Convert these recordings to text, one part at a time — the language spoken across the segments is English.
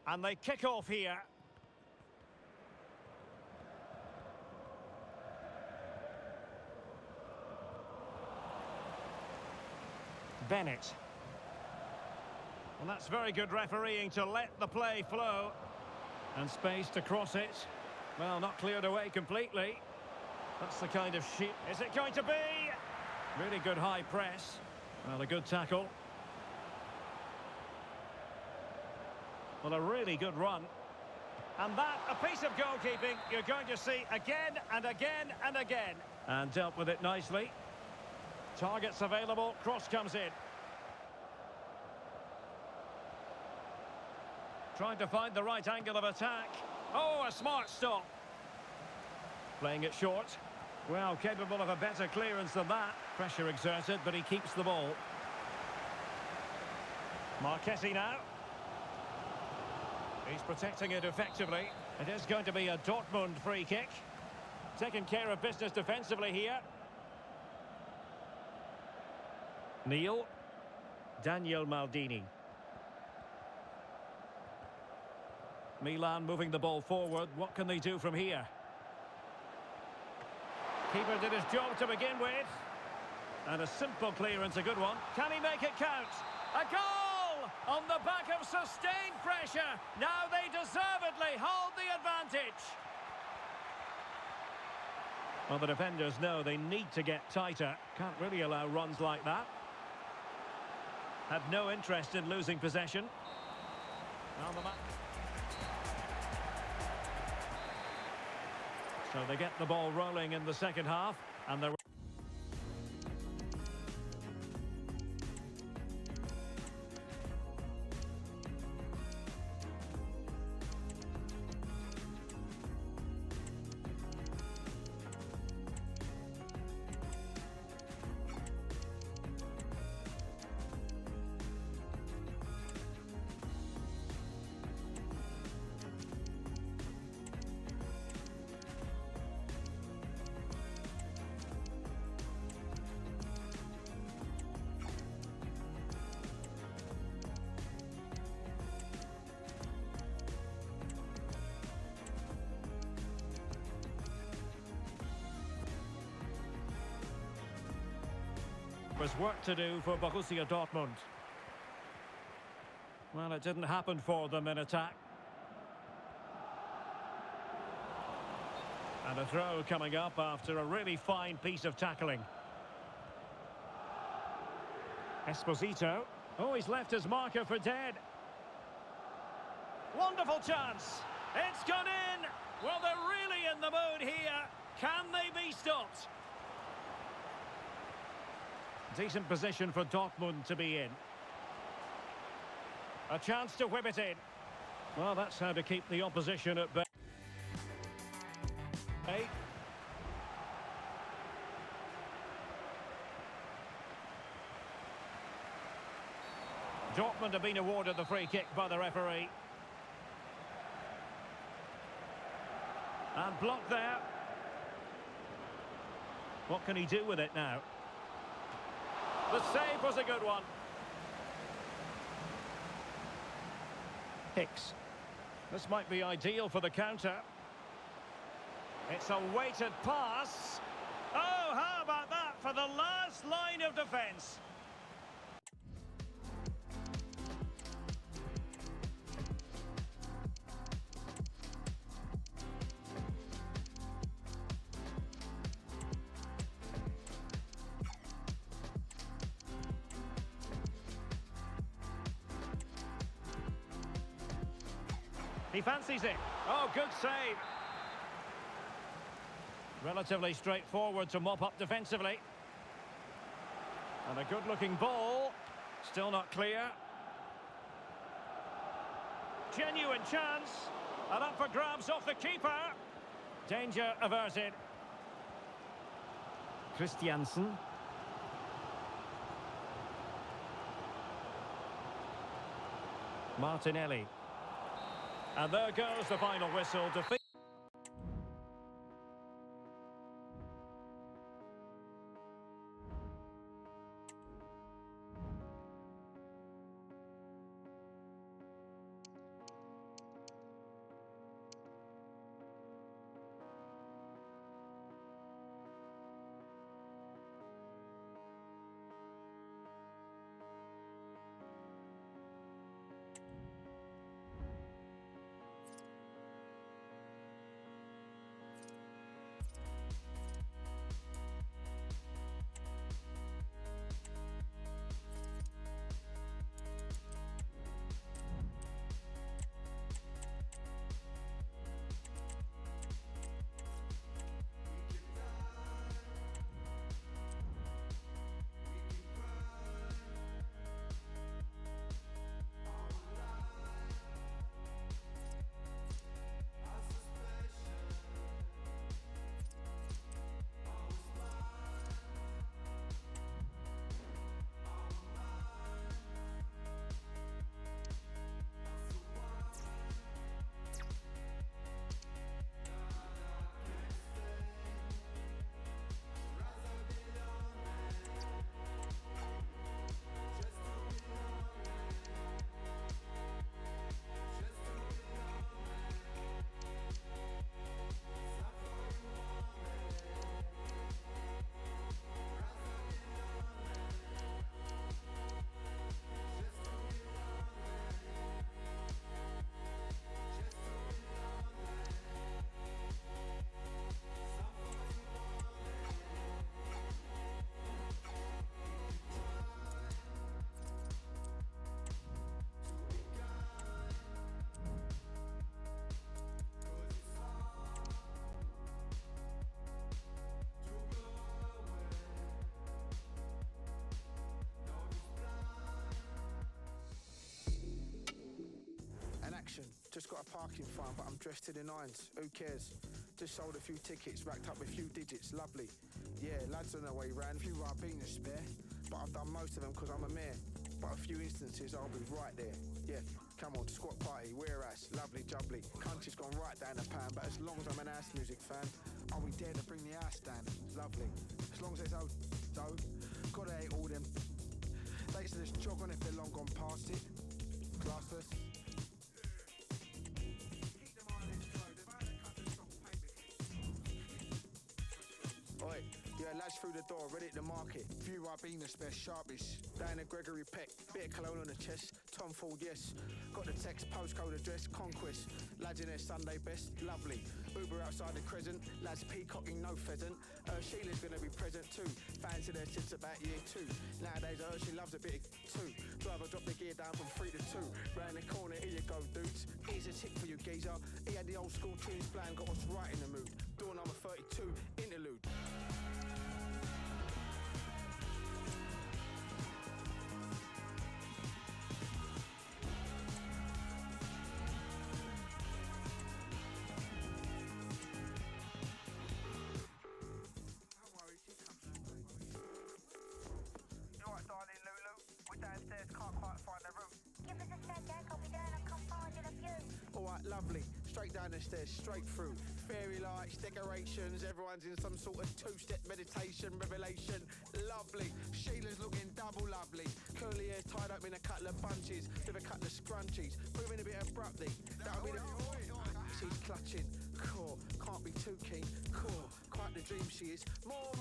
And they kick off here. Bennett. Well, that's very good refereeing to let the play flow. And space to cross it. Well, not cleared away completely. That's the kind of sheet. Is it going to be? Really good high press. Well, a good tackle. Well, a really good run. And that, a piece of goalkeeping you're going to see again and again and again. And dealt with it nicely. Targets available, cross comes in. Trying to find the right angle of attack. Oh, a smart stop. Playing it short. Well, capable of a better clearance than that. Pressure exerted, but he keeps the ball. Marchetti now. He's protecting it effectively. It is going to be a Dortmund free kick. Taking care of business defensively here. Neil. Daniel Maldini. Milan moving the ball forward. What can they do from here? Keeper did his job to begin with. And a simple clearance, a good one. Can he make it count? A goal! On the back of sustained pressure. Now they deservedly hold the advantage. Well, the defenders know they need to get tighter. Can't really allow runs like that. Had no interest in losing possession. Now the So they get the ball rolling in the second half, and they're... There's work to do for Borussia Dortmund. Well, it didn't happen for them in attack. And a throw coming up after a really fine piece of tackling. Esposito. Oh, he's left his marker for dead. Wonderful chance. It's gone in. Well, they're really in the mood here. Can they be stopped? Decent position for Dortmund to be in. A chance to whip it in. Well, that's how to keep the opposition at bay. Dortmund have been awarded the free kick by the referee. And blocked there. What can he do with it now? The save was a good one. Hicks. This might be ideal for the counter. It's a weighted pass. Oh, how about that for the last line of defence? He fancies it. Oh, good save. Relatively straightforward to mop up defensively. And a good-looking ball. Still not clear. Genuine chance. And up for grabs off the keeper. Danger averted. Christiansen. Martinelli. And there goes the final whistle. Defeat. just got a parking fine, but I'm dressed to the nines. Who cares? Just sold a few tickets, racked up a few digits, lovely. Yeah, lads on their way round, a few Ribena spare, but I've done most of them because I'm a mayor. But a few instances I'll be right there. Yeah, come on, squat party, we're ass, lovely jubbly. Country's gone right down the pan, but as long as I'm an ass music fan, I'll be there to bring the ass down. Lovely. As long as there's old dough, gotta hate all them. They used to just jog on if they're long gone past it. Classless. Oi, yeah, lads through the door, ready at the market. Few Ribena spare sharpish. Down the Gregory Peck, bit of cologne on the chest. Tom Ford, yes. Got the text, postcode address, Conquest. Lads in their Sunday best, lovely. Uber outside the Crescent, lads peacocking, no pheasant. Sheila's gonna be present too. Fans in there since about year 2. Nowadays, she loves a bit of 2. Driver dropped the gear down from 3 to 2. Round the corner, here you go, dudes. Here's a tick for you, geezer. He had the old school tunes playing, got us right in the mood. Door number 32, interlude. Lovely, straight down the stairs, straight through. Fairy lights, decorations, everyone's in some sort of two-step meditation, revelation. Lovely, Sheila's looking double lovely. Curly hair tied up in a couple of bunches with a couple of scrunchies, moving a bit abruptly. That'll be the... She's clutching, core, can't be too keen, core, quite the dream she is. More,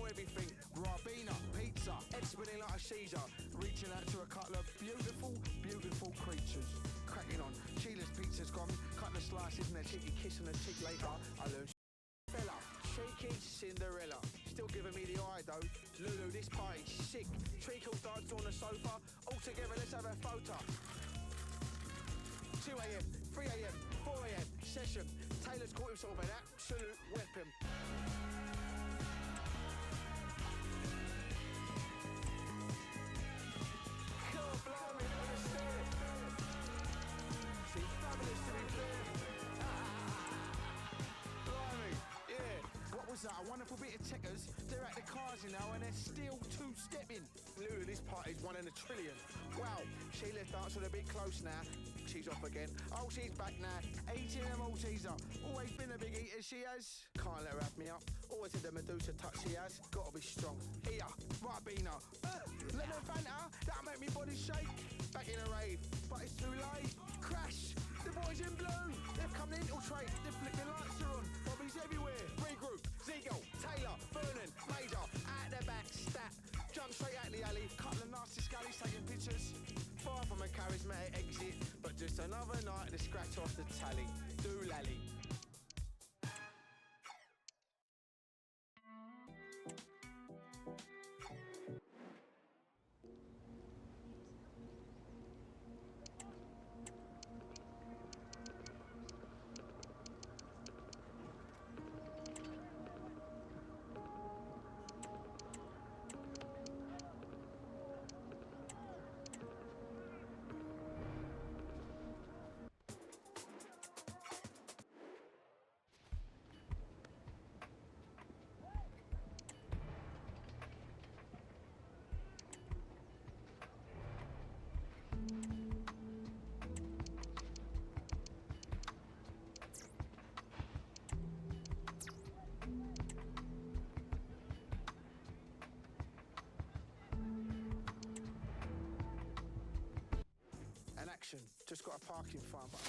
everything. Ribena, pizza, head spinning like a Caesar, reaching out to a couple of beautiful, beautiful creatures. Cracking on, Sheila's pizza's gone, couple of slices and a cheeky kiss on the cheek later. I learned fella, cheeky Cinderella. Still giving me the eye though. Lulu, this party's sick. Treacle dance on the sofa. All together, let's have a photo. 2 a.m, 3 a.m, 4 a.m, session. Taylor's caught himself an absolute weapon. God blimey, look at the stare. She's fabulous to be fair. Blimey, yeah. What was that? A wonderful bit of checkers. They're at the cars now and they're still two-stepping. Lulu, this party's 1 in a trillion. Wow, Sheila's dancing a bit close now. She's off again. Oh, she's back now. Eating a Malteser. Always been a big eater, she has. Can't let her have me up. Always had the Medusa touch she has. Gotta be strong. Here, Ribena. Lemon Fanta. That'll make me body shake. Back in a rave. But it's too late. Crash. The boys in blue. They've come to infiltrate. The flipping lights are on. Bobby's everywhere. Regroup. Ziegel. Taylor. Vernon. Major. At the back. Stat. Jump straight out the alley. Couple of nasty scallies taking pictures. Far from a charismatic exit, but just another night to scratch off the tally. Do-lally. Just got a parking fine, but...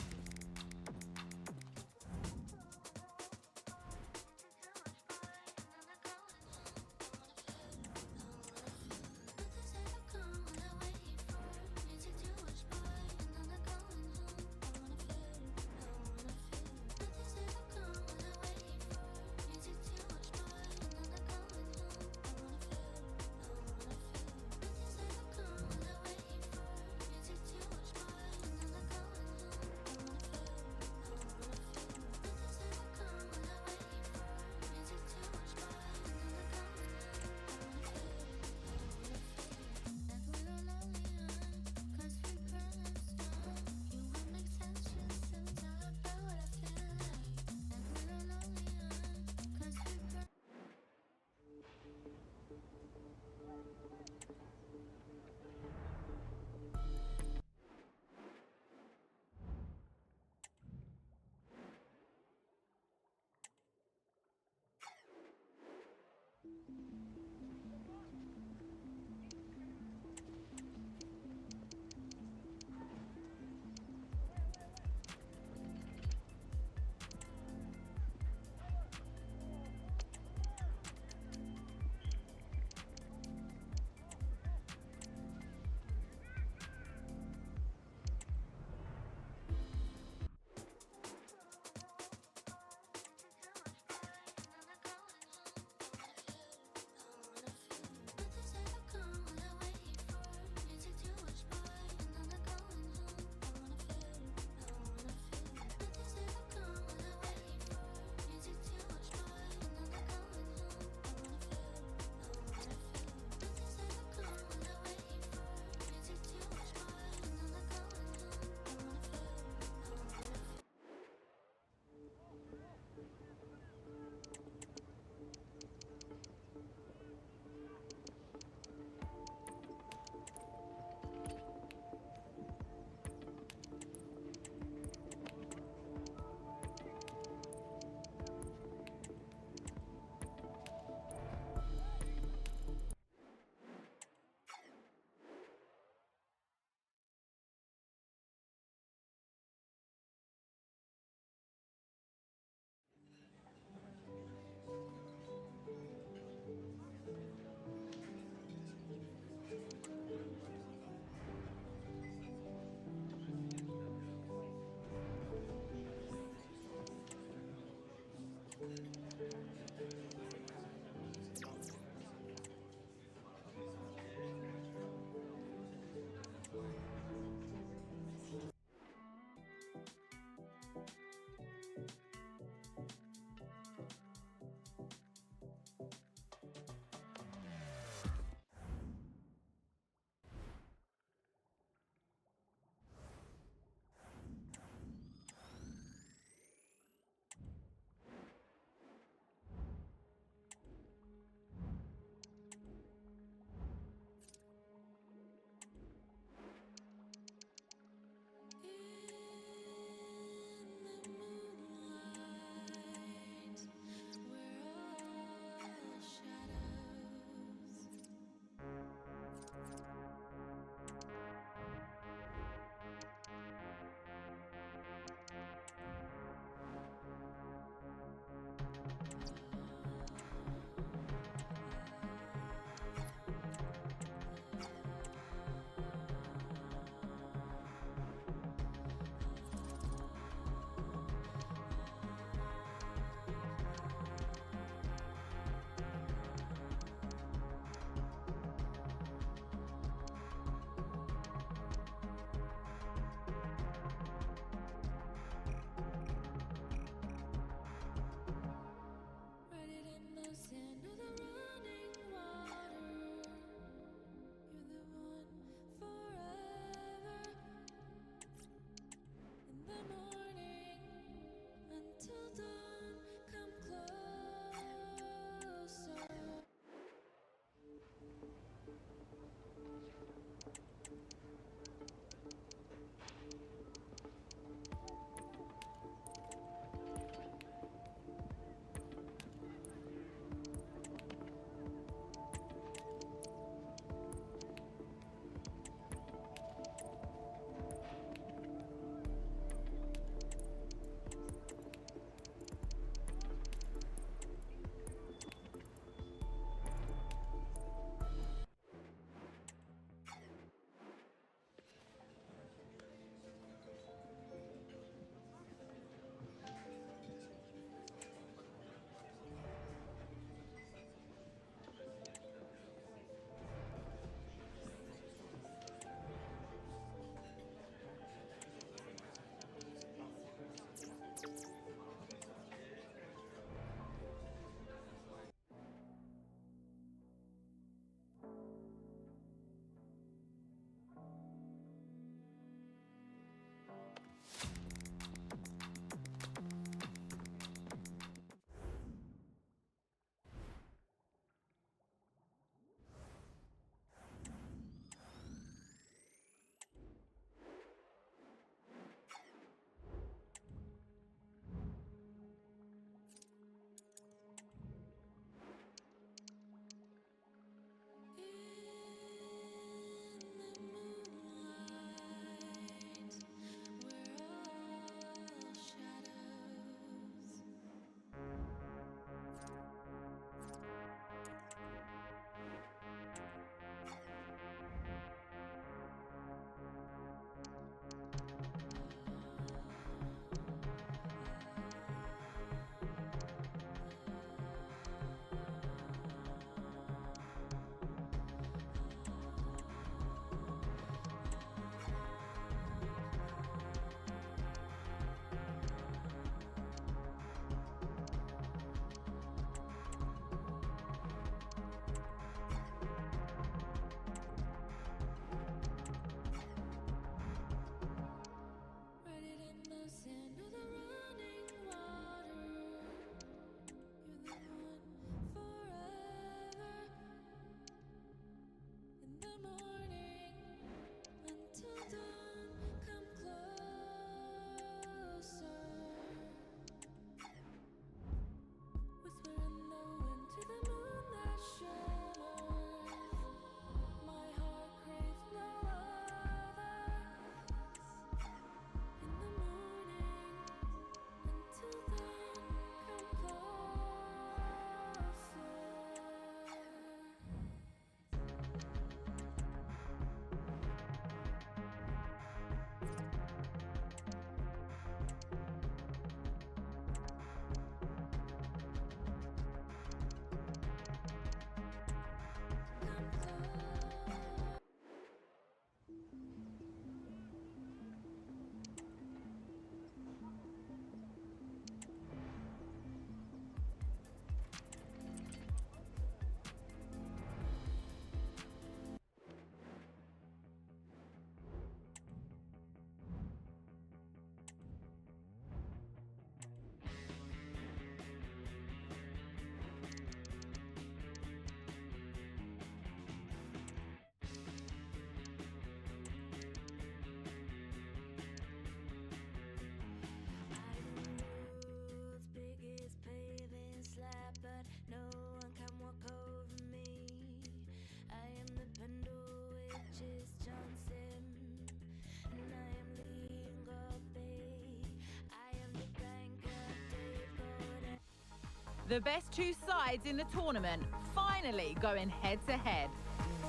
The best two sides in the tournament finally going head-to-head.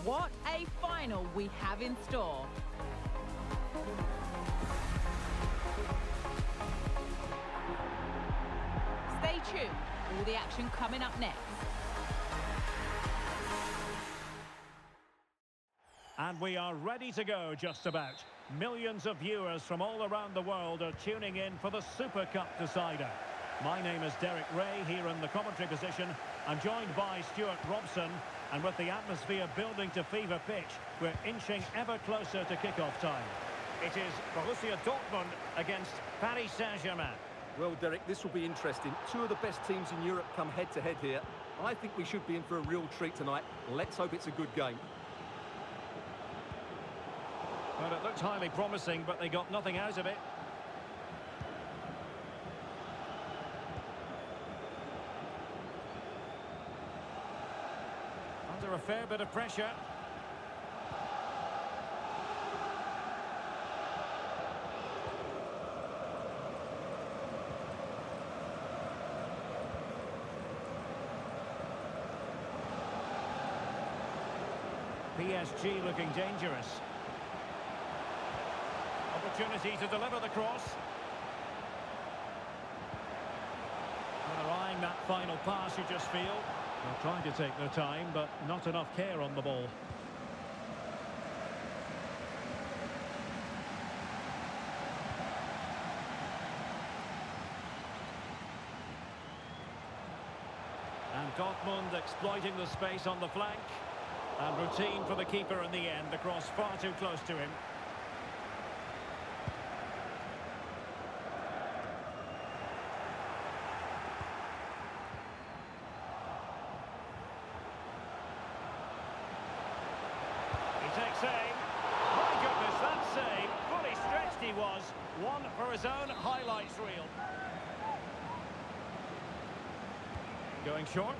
What a final we have in store. Stay tuned. All the action coming up next. And we are ready to go just about. Millions of viewers from all around the world are tuning in for the Super Cup decider. My name is Derek Ray here in the commentary position. I'm joined by Stuart Robson, and with the atmosphere building to fever pitch, we're inching ever closer to kick-off time. It is Borussia Dortmund against Paris Saint-Germain. Well, Derek, this will be interesting. Two of the best teams in Europe come head-to-head here. I think we should be in for a real treat tonight. Let's hope it's a good game. Well, it looked highly promising, but they got nothing out of it. Under a fair bit of pressure. PSG looking dangerous. Opportunity to deliver the cross. Well, they're eyeing that final pass, you just feel. They're trying to take their time, but not enough care on the ball. And Dortmund exploiting the space on the flank. And routine for the keeper in the end. The cross far too close to him. Takes aim. My goodness, that save. Fully stretched he was. One for his own highlights reel. Going short.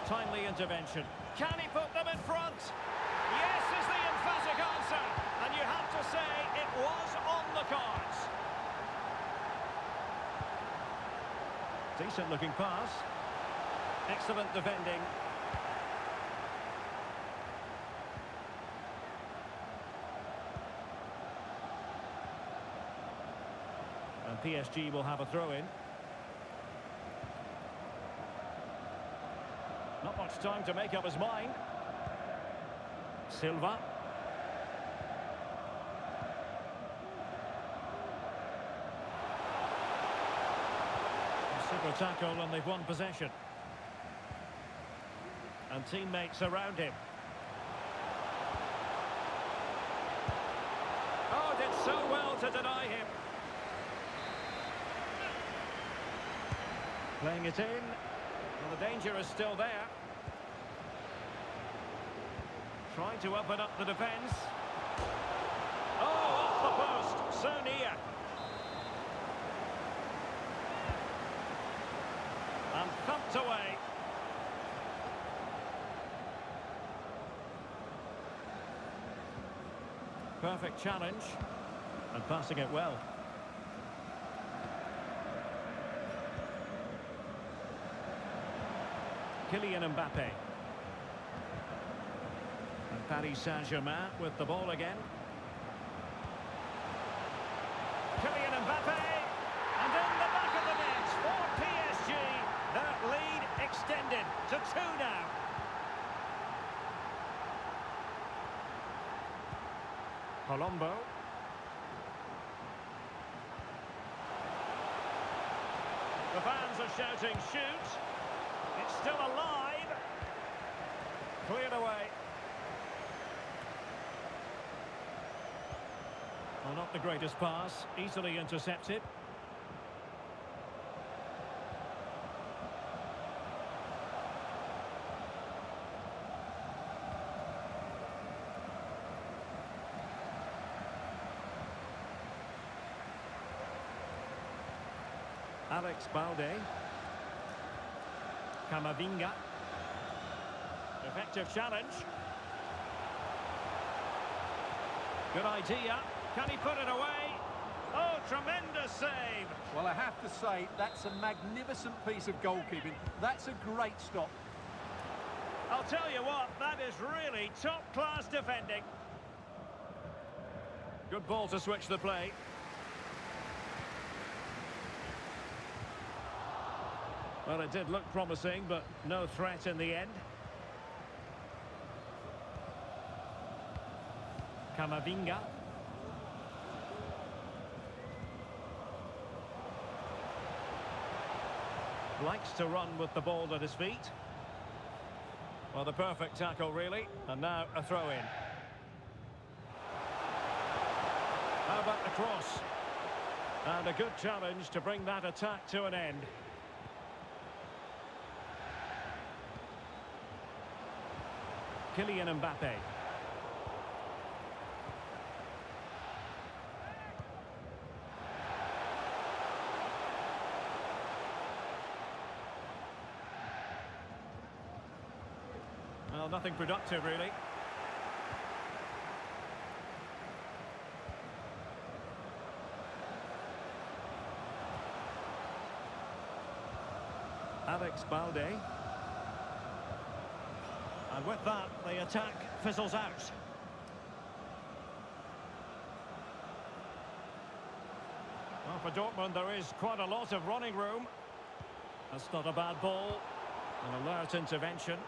Timely intervention. Can he put them in front? Yes is the emphatic answer. And you have to say it was on the cards. Decent looking pass. Excellent defending. And PSG will have a throw-in. Not much time to make up his mind. Silva. A super tackle and they've won possession. And teammates around him. Oh, did so well to deny him. Playing it in. Well, the danger is still there. Trying to open up the defence. Oh, off the post. So near. And thumped away. Perfect challenge. And passing it well. Kylian Mbappe. And Paris Saint-Germain with the ball again. Kylian Mbappe. And in the back of the net for PSG. Their lead extended to 2 now. Colombo. The fans are shouting, shoot. It's still alive. Cleared away. Well, not the greatest pass. Easily intercepted. Alex Balde. Camavinga. Effective challenge. Good idea. Can he put it away? Oh, tremendous save. Well, I have to say, that's a magnificent piece of goalkeeping. That's a great stop. I'll tell you what, that is really top-class defending. Good ball to switch the play. Well, it did look promising, but no threat in the end. Camavinga. Likes to run with the ball at his feet. Well, the perfect tackle, really. And now a throw-in. How about the cross? And a good challenge to bring that attack to an end. Kylian Mbappe. Well, nothing productive, really. Alex Balde. And with that, the attack fizzles out. Well, for Dortmund, there is quite a lot of running room. That's not a bad ball. An alert intervention.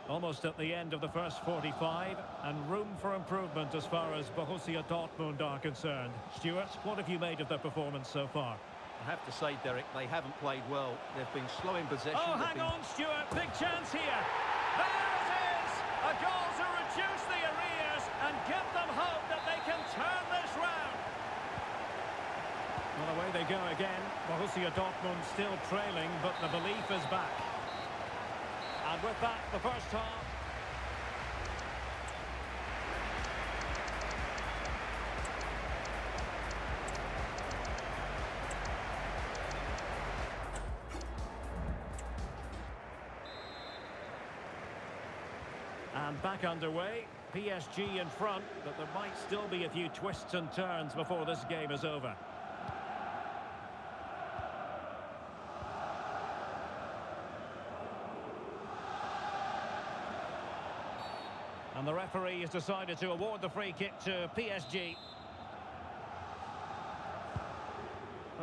Almost at the end of the first 45, and room for improvement as far as Borussia Dortmund are concerned. Stuart, what have you made of their performance so far? I have to say, Derek, they haven't played well. They've been slow in possession. Oh, hang on, Stuart. Big chance here. There it is! A goal to reduce the arrears and give them hope that they can turn this round. Well, away they go again. Borussia Dortmund still trailing, but the belief is back. And with that, the first half. And back underway. PSG in front, but there might still be a few twists and turns before this game is over. And the referee has decided to award the free kick to PSG.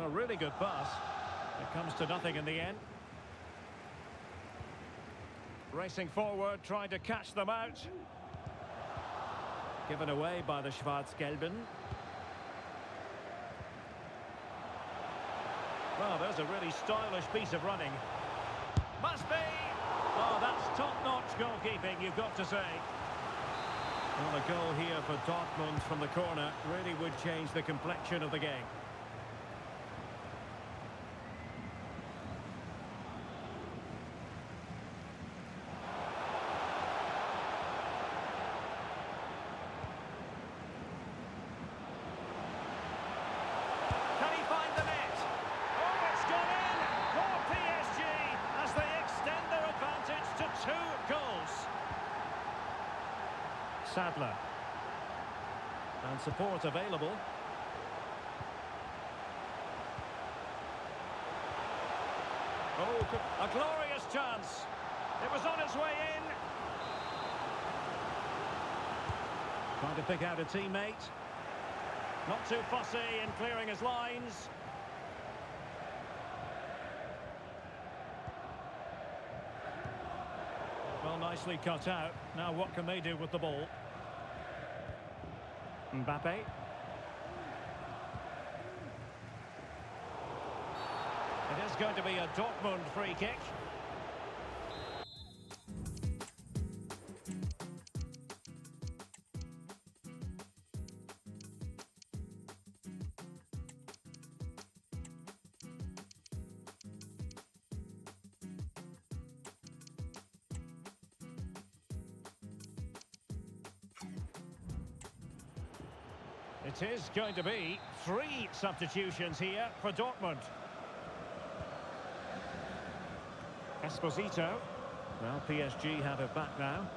A really good pass. It comes to nothing in the end. Racing forward, trying to catch them out. Given away by the Schwarz-Gelben. Well, there's a really stylish piece of running. Must be! Oh, that's top-notch goalkeeping, you've got to say. Well, a goal here for Dortmund from the corner really would change the complexion of the game. Can he find the net? Oh, it's gone in for PSG as they extend their advantage to 2 goals. Sadler. And support available. Oh, a glorious chance. It was on its way in. Trying to pick out a teammate. Not too fussy in clearing his lines. Well, nicely cut out. Now what can they do with the ball? Mbappe. It is going to be a Dortmund free kick. It is going to be 3 substitutions here for Dortmund. Esposito. Well, PSG have it back now.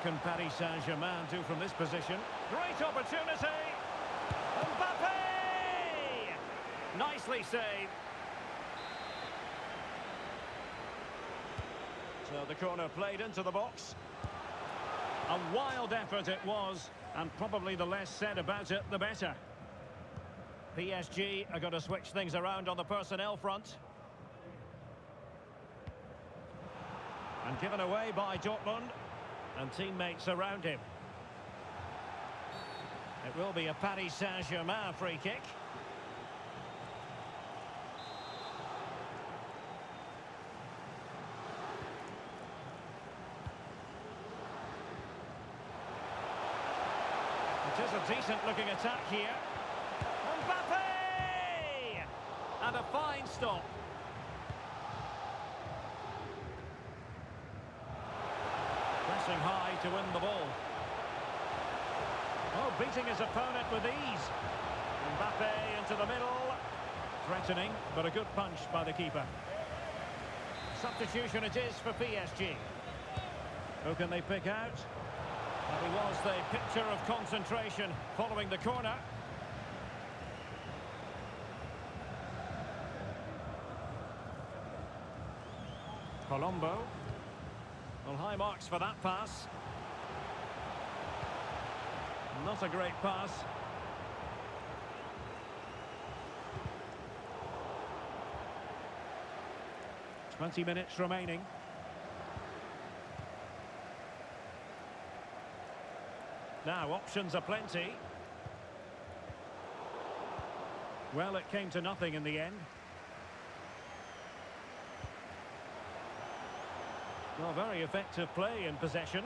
can Paris Saint-Germain do from this position? Great opportunity! Mbappe! Nicely saved. So the corner played into the box. A wild effort it was, and probably the less said about it, the better. PSG are going to switch things around on the personnel front. And given away by Dortmund, and teammates around him. It will be a Paris Saint-Germain free kick. It is a decent-looking attack here. Mbappe! And a fine stop. Pressing high to win the ball. Oh, beating his opponent with ease. Mbappe into the middle. Threatening, but a good punch by the keeper. Substitution it is for PSG. Who can they pick out? Well, he was the picture of concentration following the corner. Colombo. Well, high marks for that pass. Not a great pass. Twenty minutes remaining. Now, options are plenty. Well, it came to nothing in the end. Well, very effective play in possession.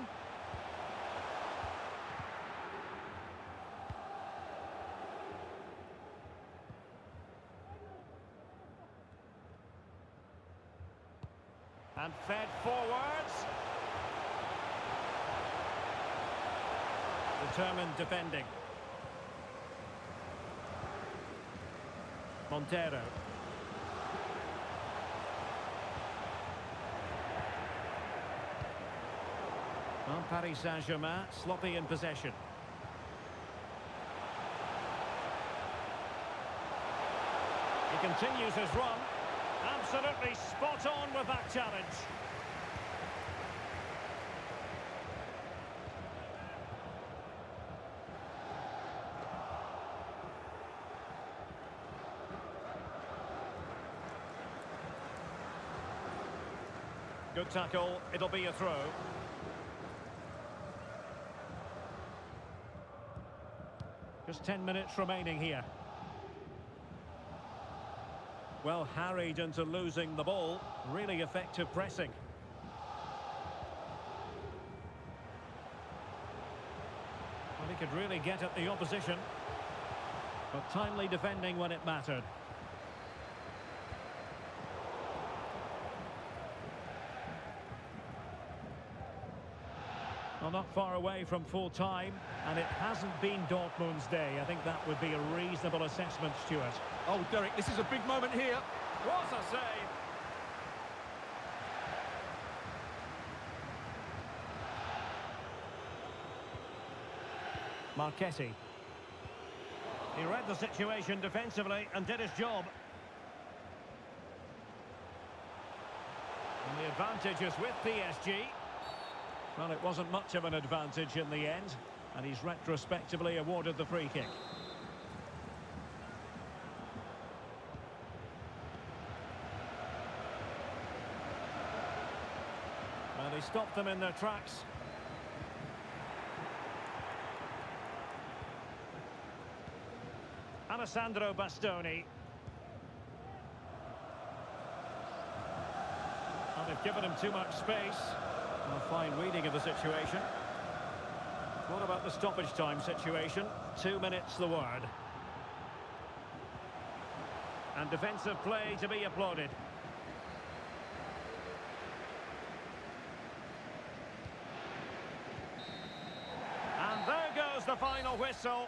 And fed forwards. Determined defending. Montero. Well, Paris Saint-Germain sloppy in possession. He continues his run. Absolutely spot on with that challenge. Good tackle, it'll be a throw. Just 10 minutes remaining here. Well, harried into losing the ball. Really effective pressing. Well, he could really get at the opposition. But timely defending when it mattered. Well, not far away from full time, and it hasn't been Dortmund's day. I think that would be a reasonable assessment, Stuart. Oh, Derek, this is a big moment here. What a save! Marchetti. He read the situation defensively and did his job. And the advantage is with PSG. Well, it wasn't much of an advantage in the end, and he's retrospectively awarded the free kick. Well, he stopped them in their tracks. Alessandro Bastoni. Well, they've given him too much space. A fine reading of the situation. What about the stoppage time situation? 2 minutes the word. And defensive play to be applauded. And there goes the final whistle.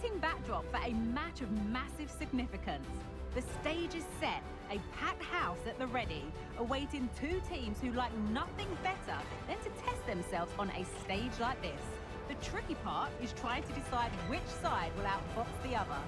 exciting backdrop for a match of massive significance. The stage is set, a packed house at the ready, awaiting two teams who like nothing better than to test themselves on a stage like this. The tricky part is trying to decide which side will outbox the other.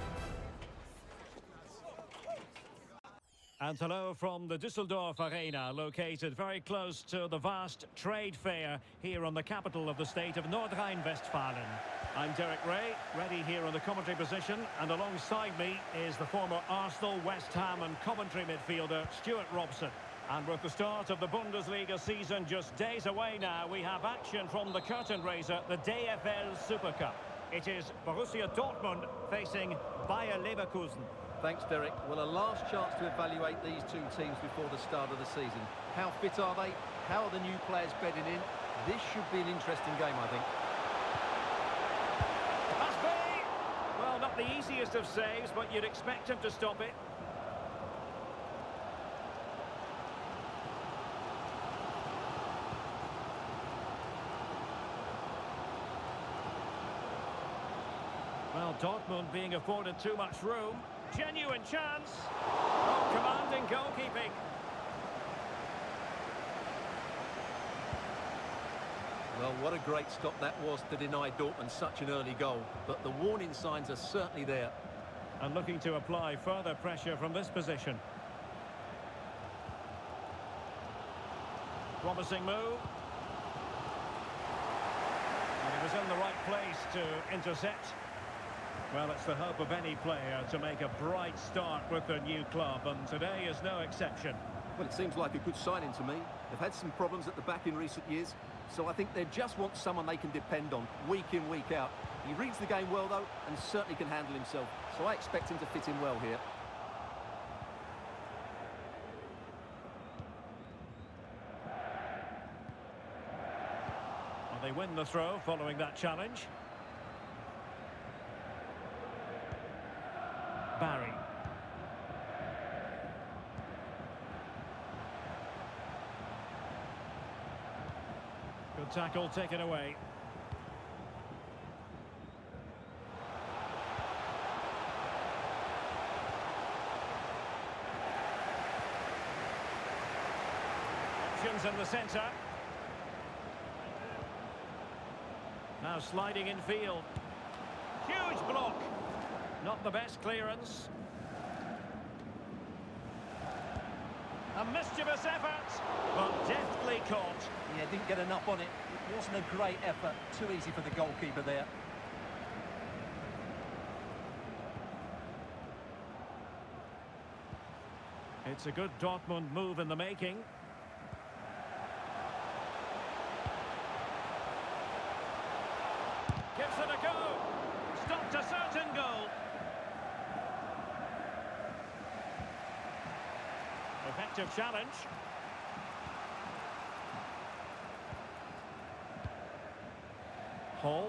And hello from the Düsseldorf Arena, located very close to the vast trade fair here on the capital of the state of Nordrhein-Westfalen. I'm Derek Ray, ready here on the commentary position, and alongside me is the former Arsenal, West Ham and Coventry midfielder Stuart Robson. And with the start of the Bundesliga season just days away now, we have action from the curtain raiser, the DFL Super Cup. It is Borussia Dortmund facing Bayer Leverkusen. Thanks, Derek. Well, a last chance to evaluate these two teams before the start of the season. How fit are they? How are the new players bedding in? This should be an interesting game, I think. Must be! Well, not the easiest of saves, but you'd expect him to stop it. Well, Dortmund being afforded too much room. Genuine chance. Oh, commanding goalkeeping. Well, what a great stop that was to deny Dortmund such an early goal. But the warning signs are certainly there. And looking to apply further pressure from this position. Promising move. And he was in the right place to intercept. Well, it's the hope of any player to make a bright start with their new club, and today is no exception. Well, it seems like a good signing to me. They've had some problems at the back in recent years, so I think they just want someone they can depend on, week in, week out. He reads the game well, though, and certainly can handle himself, so I expect him to fit in well here. Well, they win the throw following that challenge. Barry. Good tackle taken away. Options in the centre. Now sliding in field. Huge block. Not the best clearance. A mischievous effort, but deftly caught. Yeah, didn't get enough on it. It wasn't a great effort. Too easy for the goalkeeper there. It's a good Dortmund move in the making. Gives it a go. Stopped a certain goal. Effective challenge. Hall.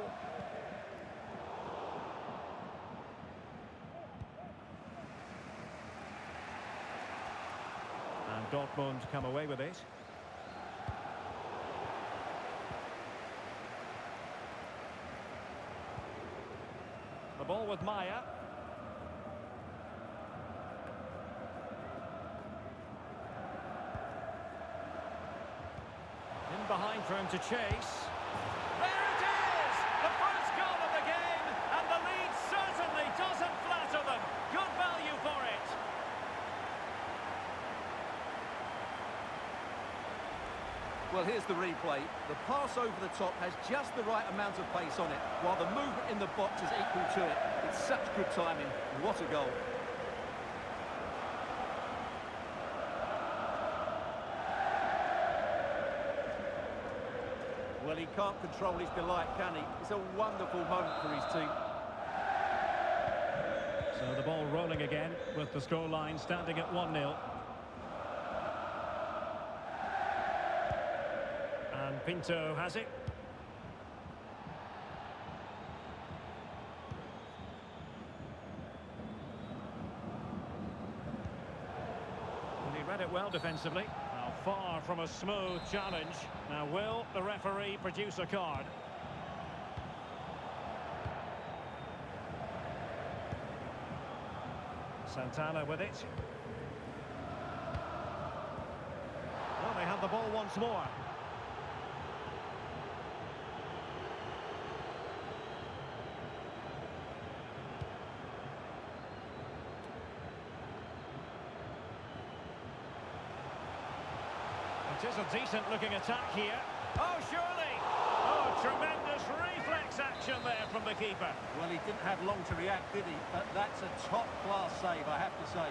And Dortmund come away with it. The ball with Maya. In behind for him to chase. There it is! The first goal of the game, and the lead certainly doesn't flatter them. Good value for it. Well, here's the replay. The pass over the top has just the right amount of pace on it, while the movement in the box is equal to it. It's such good timing. What a goal. Well, he can't control his delight, can he? It's a wonderful moment for his team. So the ball rolling again with the scoreline standing at 1-0. And Pinto has it. And he read it well defensively. Now far from a smooth challenge. Now will the referee produce a card? Santana with it. Well, they have the ball once more. It is a decent-looking attack here. Oh, surely! Oh, tremendous reflex action there from the keeper. Well, he didn't have long to react, did he? But that's a top-class save, I have to say.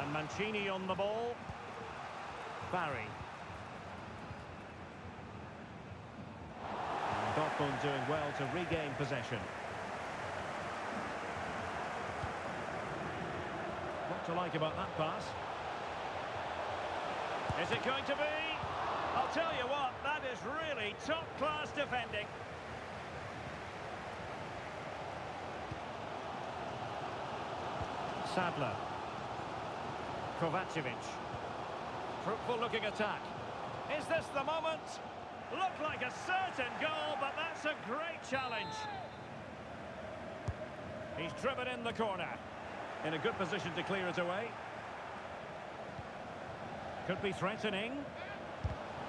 And Mancini on the ball. Barry. And Dortmund doing well to regain possession. What to like about that pass? Is it going to be? I'll tell you what, that is really top-class defending. Sadler. Kovacevic. Fruitful looking attack. Is this the moment? Looked like a certain goal, but that's a great challenge. He's driven in the corner. In a good position to clear it away. Could be threatening.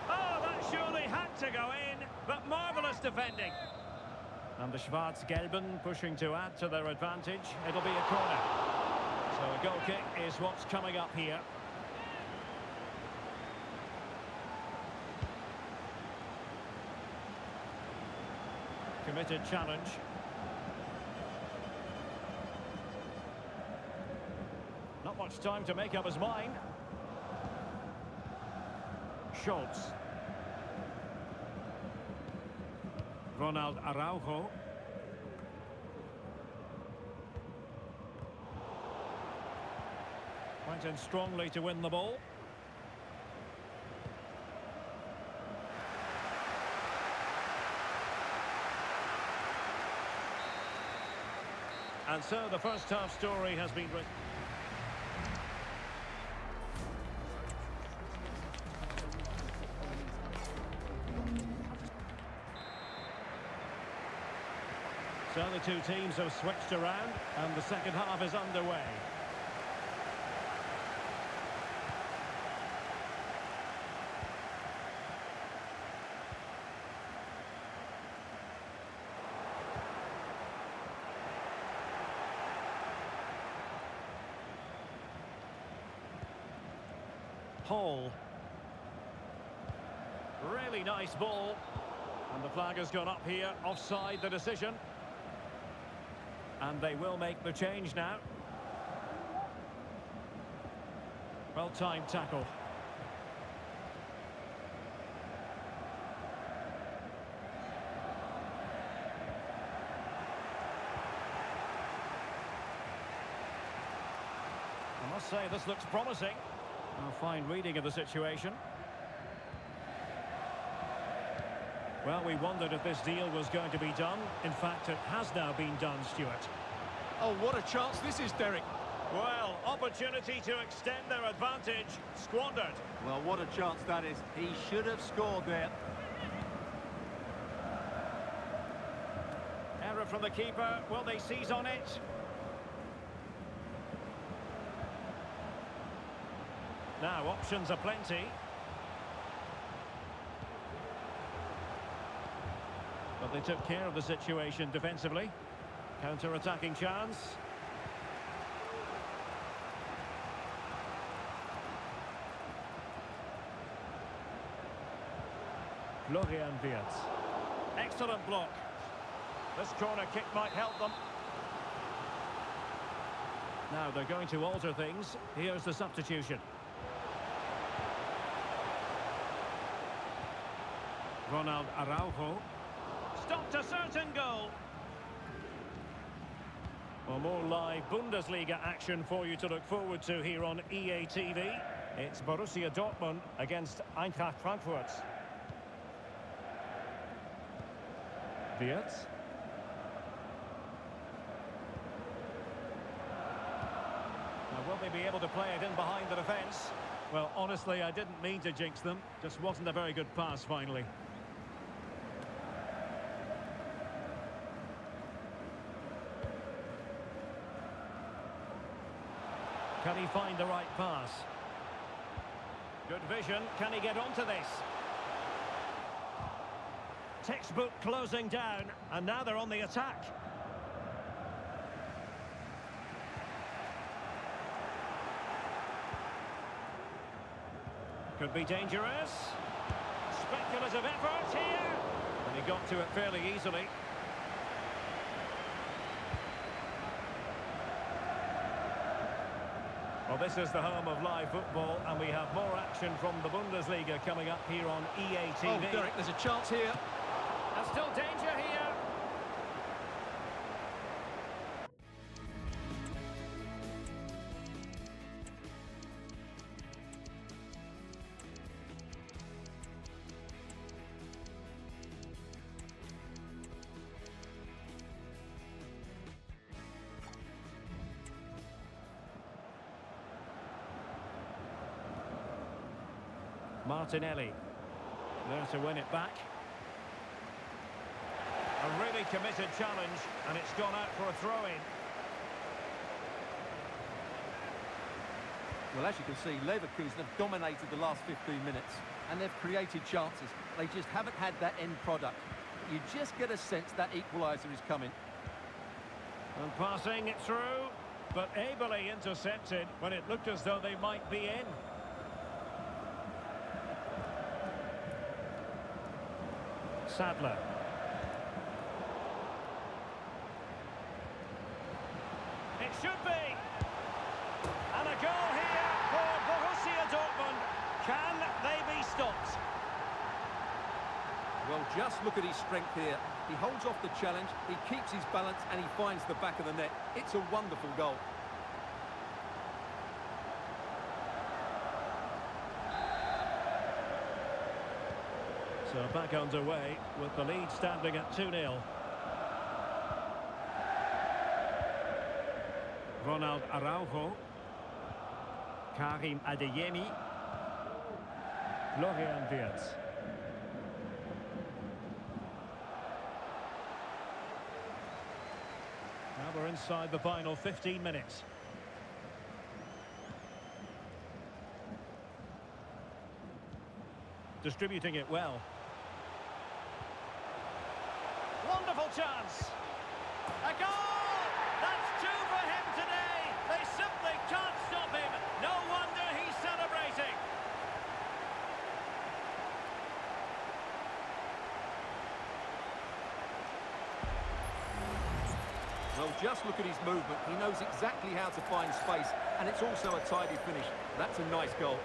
Oh, that surely had to go in, but marvellous defending. And the Schwarz-Gelben pushing to add to their advantage. It'll be a corner. So a goal kick is what's coming up here. Committed challenge. Not much time to make up his mind. Schultz. Ronald Araujo. Went in strongly to win the ball. And so the first half story has been written. So the two teams have switched around and the second half is underway. Hall. Really nice ball. And the flag has gone up here, offside the decision. And they will make the change now. Well-timed tackle. I must say this looks promising. A fine reading of the situation. Well, we wondered if this deal was going to be done. In fact, it has now been done, Stuart. Oh, what a chance this is, Derek. Well, opportunity to extend their advantage, squandered. Well, what a chance that is. He should have scored there. Error from the keeper. Will they seize on it? Now, options are plenty. But they took care of the situation defensively. Counter-attacking chance. Florian Wirtz. Excellent block. This corner kick might help them. Now they're going to alter things. Here's the substitution. Ronald Araujo. Stopped a certain goal. Well, more live Bundesliga action for you to look forward to here on EA TV. It's Borussia Dortmund against Eintracht Frankfurt. Wirtz. Now, will they be able to play it in behind the defence? Well, honestly, I didn't mean to jinx them. Just wasn't a very good pass, finally. Can he find the right pass? Good vision. Can he get onto this? Textbook closing down, and now they're on the attack. Could be dangerous. Speculative effort here. And he got to it fairly easily. Well, this is the home of live football, and we have more action from the Bundesliga coming up here on EA TV. Oh, Derek, there's a chance here. There's still danger here. Martinelli, there to win it back. A really committed challenge, and it's gone out for a throw-in. Well, as you can see, Leverkusen have dominated the last 15 minutes, and they've created chances. They just haven't had that end product. But you just get a sense that equaliser is coming. And passing it through, but ably intercepted when it looked as though they might be in. Sadler. It should be. And a goal here for Borussia Dortmund. Can they be stopped? Well, just look at his strength here. He holds off the challenge, he keeps his balance, and he finds the back of the net. It's a wonderful goal. So back underway with the lead standing at 2-0. Ronald Araujo. Karim Adeyemi. Florian Wirtz. Now we're inside the final 15 minutes. Distributing it well. Wonderful chance. A goal! That's two for him today. They simply can't stop him. No wonder he's celebrating. Well, just look at his movement. He knows exactly how to find space, and it's also a tidy finish. That's a nice goal.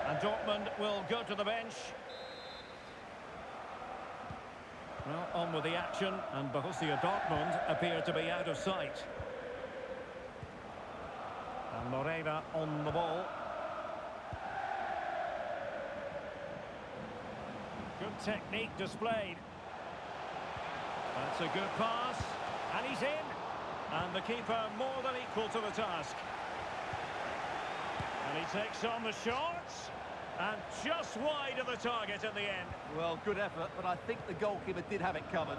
And Dortmund will go to the bench. Well, on with the action, and Borussia Dortmund appear to be out of sight. And Moreira on the ball. Good technique displayed. That's a good pass, and he's in. And the keeper more than equal to the task. And he takes on the shots. And just wide of the target at the end. Well, good effort, but I think the goalkeeper did have it covered.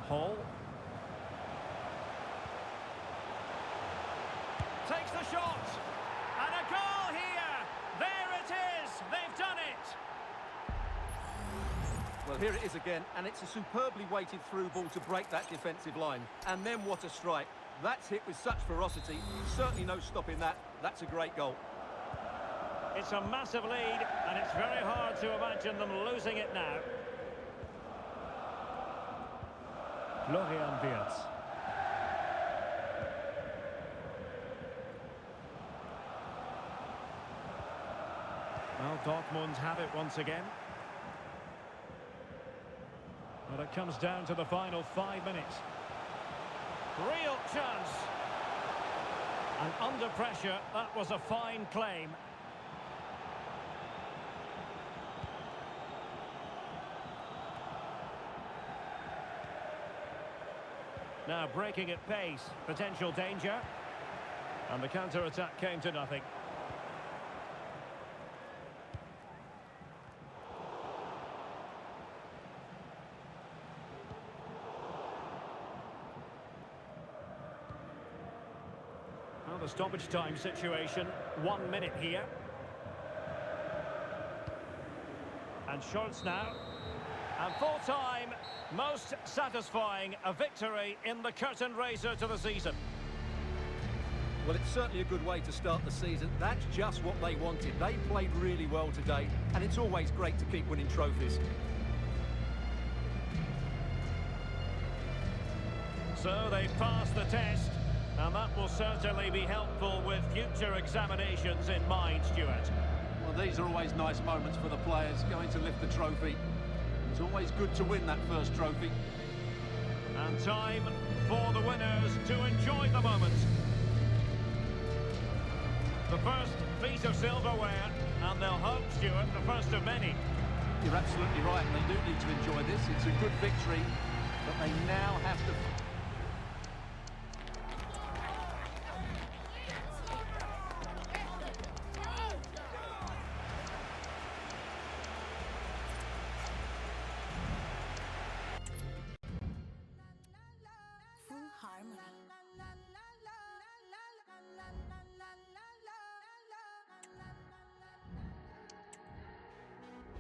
Hall. Takes the shot. And a goal here. There it is. They've done it. Well, here it is again, and it's a superbly weighted through ball to break that defensive line. And then what a strike. That's hit with such ferocity. Certainly no stopping that. That's a great goal. It's a massive lead, and it's very hard to imagine them losing it now. Florian Wirtz. Well, Dortmund have it once again. But it comes down to the final 5 minutes. Real chance. And under pressure, that was a fine claim. Now breaking at pace, potential danger. And the counter-attack came to nothing. Well, the stoppage time situation, 1 minute here. And Schultz now. And full time, most satisfying, a victory in the curtain raiser to the season. Well, it's certainly a good way to start the season. That's just what they wanted. They played really well today, and it's always great to keep winning trophies. So they passed the test, and that will certainly be helpful with future examinations in mind, Stuart. Well, these are always nice moments for the players going to lift the trophy. It's always good to win that first trophy. And time for the winners to enjoy the moment. The first piece of silverware, and they'll hope, Stuart, the first of many. You're absolutely right. They do need to enjoy this. It's a good victory, but they now have to...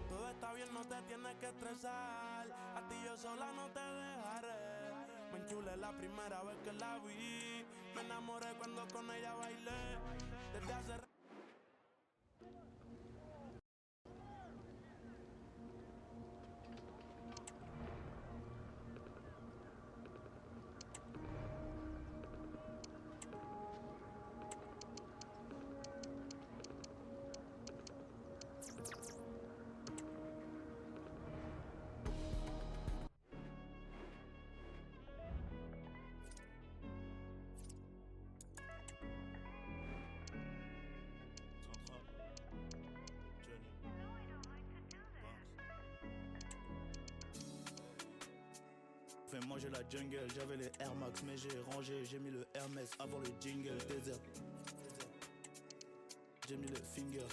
Todo está bien, no te tienes que estresar. A ti yo sola no te dejaré. Me enchulé la primera vez que la vi. Me enamoré cuando con ella bailé. Desde hace fait manger la jungle, j'avais les Air Max mais j'ai rangé, j'ai mis le Hermès avant le jingle, désert. J'ai mis le finger,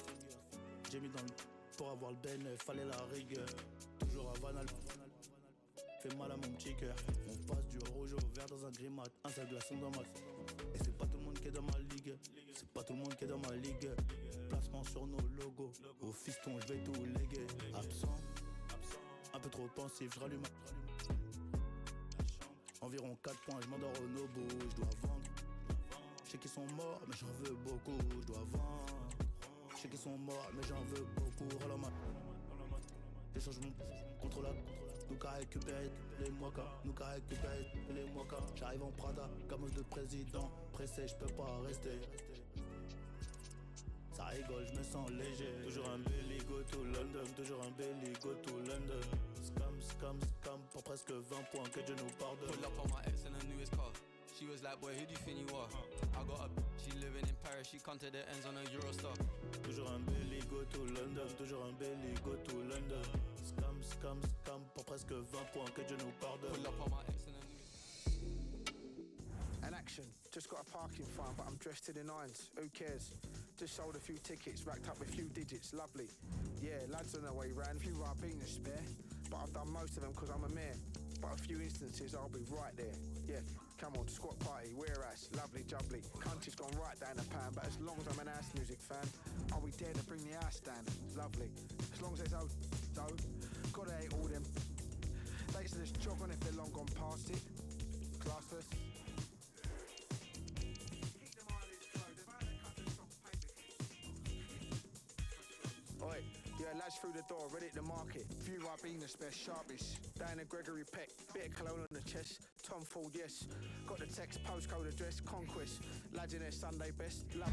j'ai mis dans le pour avoir le bénéfice, fallait la rigueur. Toujours à Vanal, fait mal à mon petit cœur. On passe du rouge au vert dans un grimat, un seul glaçon dans ma. Et c'est pas tout le monde qui est dans ma ligue, c'est pas tout le monde qui est dans ma ligue. Placement sur nos logos, au fiston je vais tout léguer. Absent, un peu trop pensif, je rallume. Environ 4 points, je m'endors au Nobu, je dois vendre. Je sais qu'ils sont morts, mais j'en veux beaucoup, je dois vendre. Je sais qu'ils sont morts, mais j'en veux beaucoup. Râle ma. J'échange mon contre la. Nous qu'à récupérer les mois, nous qu'à récupérer les mois. J'arrive en Prada, comme de président. Pressé, je peux pas rester. Ça rigole, je me sens léger. Toujours un belly, go to London. Toujours un belly, go to London. Scam, pour presque 20 points, que Dieu nous pardonne. Pull up on my ex in the newest car. She was like, boy, who do you think you are? I got a she living in Paris, she come to the ends on a Eurostar. Toujours un belly, go to London. Toujours un belly, go to London. Scam, pour presque 20 points, que Dieu nous pardonne. Pull up on my ex in the newest. An action. Just got a parking fine, but I'm dressed to the nines. Who cares? Just sold a few tickets, racked up a few digits. Lovely. Yeah, lads on their way round. A few Ribena spare, but I've done most of them because I'm a mayor. But a few instances, I'll be right there. Yeah, come on, squat party, wear ass, lovely jubbly. Country's gone right down the pan, but as long as I'm an house music fan, I'll be there to bring the house down. Lovely. As long as there's though, gotta hate all them. They used to just jog on if they're long gone past it. Classless. Oi, yeah, lads through the door, ready to market. Few Ribena spare, sharpish. Down to Gregory Peck, bit of cologne on the chest. Tom Ford, yes. Got the text, postcode address, Conquest. Lads in their Sunday best. Love.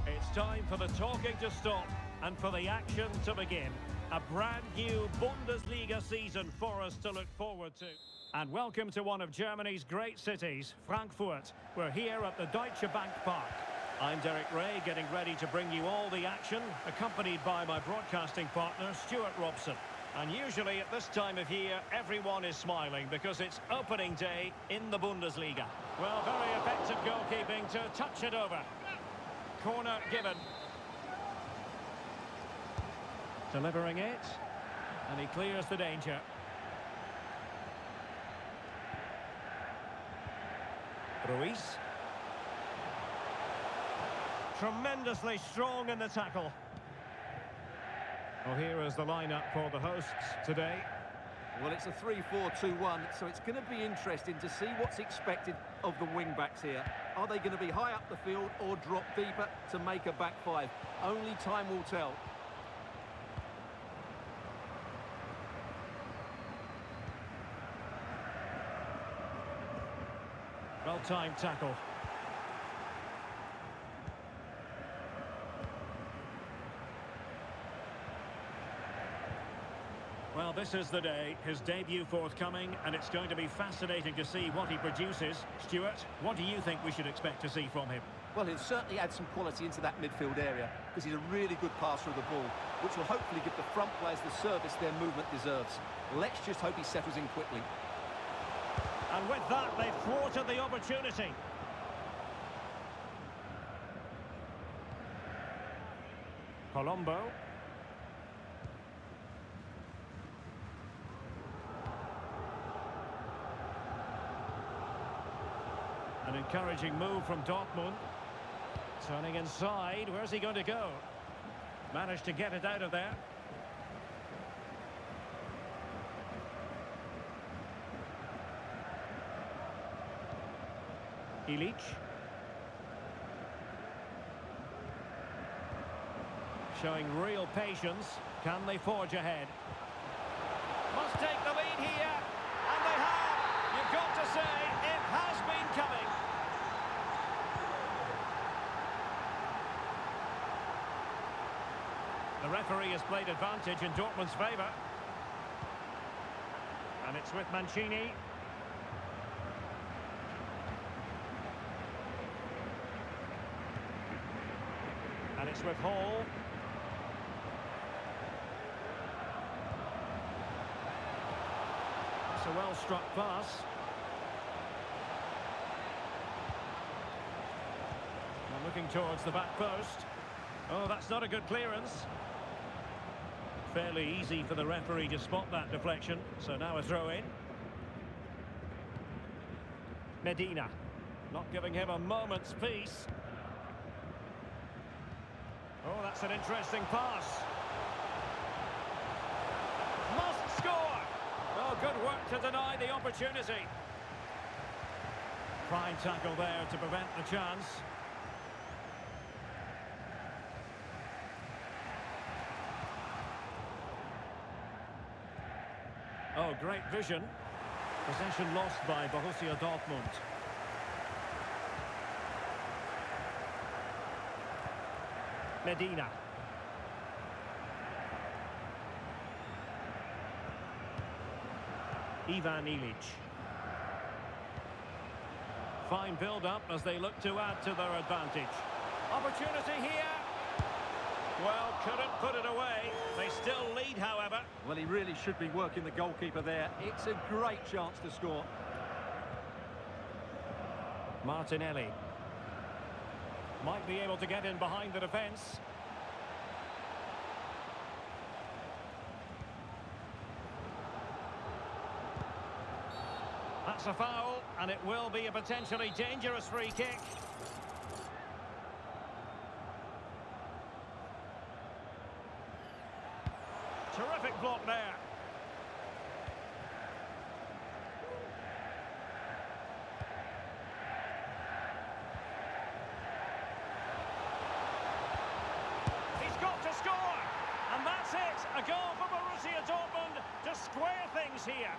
It's time for the talking to stop and for the action to begin. A brand new Bundesliga season for us to look forward to. And welcome to one of Germany's great cities, Frankfurt. We're here at the Deutsche Bank Park. I'm Derek Ray, getting ready to bring you all the action, accompanied by my broadcasting partner, Stuart Robson. And usually at this time of year, everyone is smiling because it's opening day in the Bundesliga. Well, very effective goalkeeping to touch it over. Corner given. Delivering it. And he clears the danger. Ruiz. Tremendously strong in the tackle. Well, here is the lineup for the hosts today. Well, it's a 3-4-2-1, so it's going to be interesting to see what's expected of the wing-backs here. Are they going to be high up the field or drop deeper to make a back five? Only time will tell. Well-timed tackle. Well, this is the day, his debut forthcoming, and it's going to be fascinating to see what he produces. Stuart, what do you think we should expect to see from him? Well, he'll certainly add some quality into that midfield area because he's a really good passer of the ball, which will hopefully give the front players the service their movement deserves. Let's just hope he settles in quickly. And with that, they've thwarted the opportunity. Colombo. An encouraging move from Dortmund. Turning inside, where's he going to go? Managed to get it out of there. Ilic. Showing real patience. Can they forge ahead? Must take the lead here. And they have. You've got to say, it has been coming. The referee has played advantage in Dortmund's favour. And it's with Mancini. And it's with Hall. It's a well-struck pass. And looking towards the back post. Oh, that's not a good clearance. Fairly easy for the referee to spot that deflection. So now a throw-in. Medina. Not giving him a moment's peace. Oh, that's an interesting pass. Must score! Oh, good work to deny the opportunity. Fine tackle there to prevent the chance. Oh, great vision. Possession lost by Borussia Dortmund. Medina. Ivan Ilic. Fine build-up as they look to add to their advantage. Opportunity here. Well, couldn't put it away. They still lead, however. Well, he really should be working the goalkeeper there. It's a great chance to score. Martinelli. Might be able to get in behind the defence. That's a foul, and it will be a potentially dangerous free kick. Terrific block there. He's got to score! And that's it! A goal for Borussia Dortmund to square things here.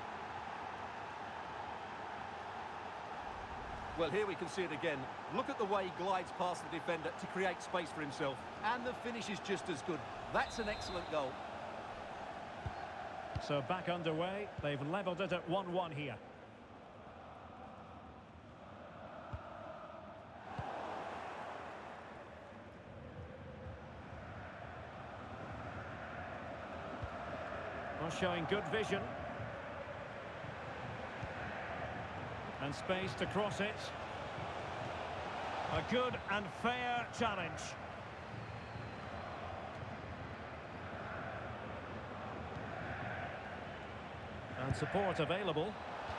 Well, here we can see it again. Look at the way he glides past the defender to create space for himself. And the finish is just as good. That's an excellent goal. So back underway. They've levelled it at 1-1 here. Well, showing good vision. And space to cross it. A good and fair challenge. And support available.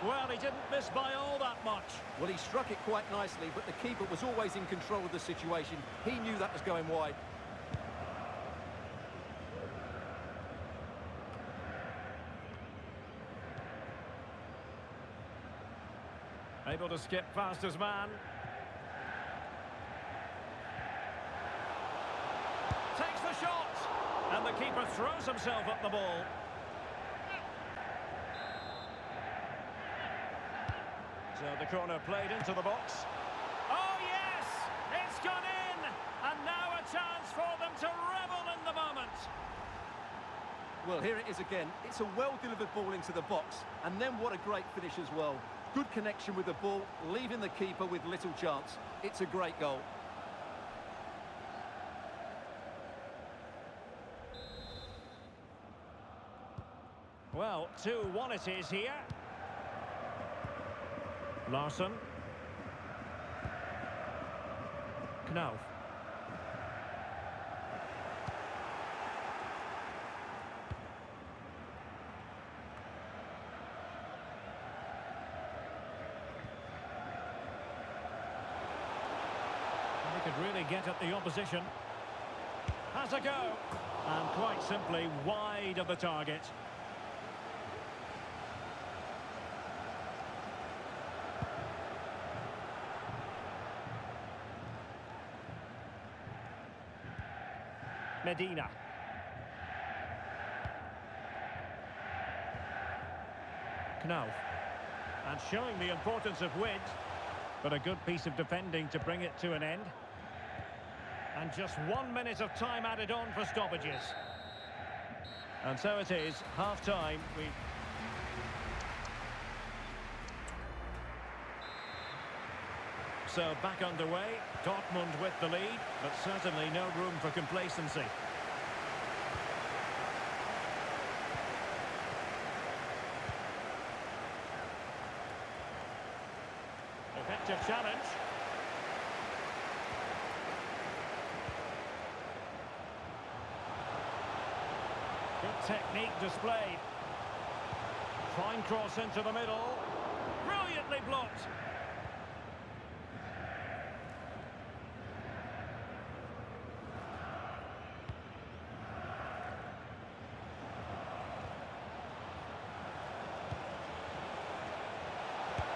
Well, he didn't miss by all that much. Well, he struck it quite nicely, but the keeper was always in control of the situation. He knew that was going wide. Able to skip past his man. Takes the shot. And the keeper throws himself at the ball. So the corner played into the box. Oh, yes! It's gone in! And now a chance for them to revel in the moment. Well, here it is again. It's a well-delivered ball into the box. And then what a great finish as well. Good connection with the ball, leaving the keeper with little chance. It's a great goal. Well, 2-1 it is here. Larsson. Knauf. He could really get at the opposition. Has a go. And quite simply wide of the target. Medina. Knauf. And showing the importance of width, but a good piece of defending to bring it to an end. And just 1 minute of time added on for stoppages. And so it is, half-time. So back underway, Dortmund with the lead, but certainly no room for complacency. Effective challenge. Good technique displayed. Fine cross into the middle. Brilliantly blocked.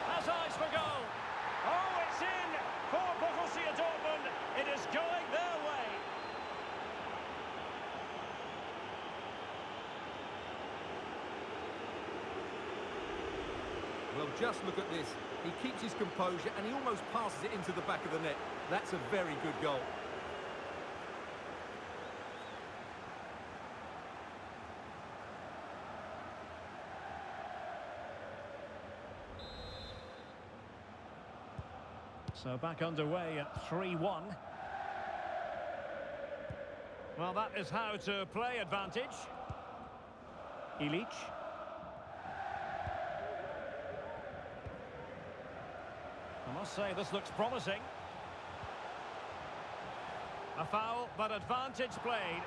Has eyes for goal. Oh, it's in for Borussia Dortmund. It is going their way. Well, just look at this. He keeps his composure and he almost passes it into the back of the net. That's a very good goal. So back underway at 3-1. Well, that is how to play advantage. Ilic. I must say, this looks promising. A foul, but advantage played.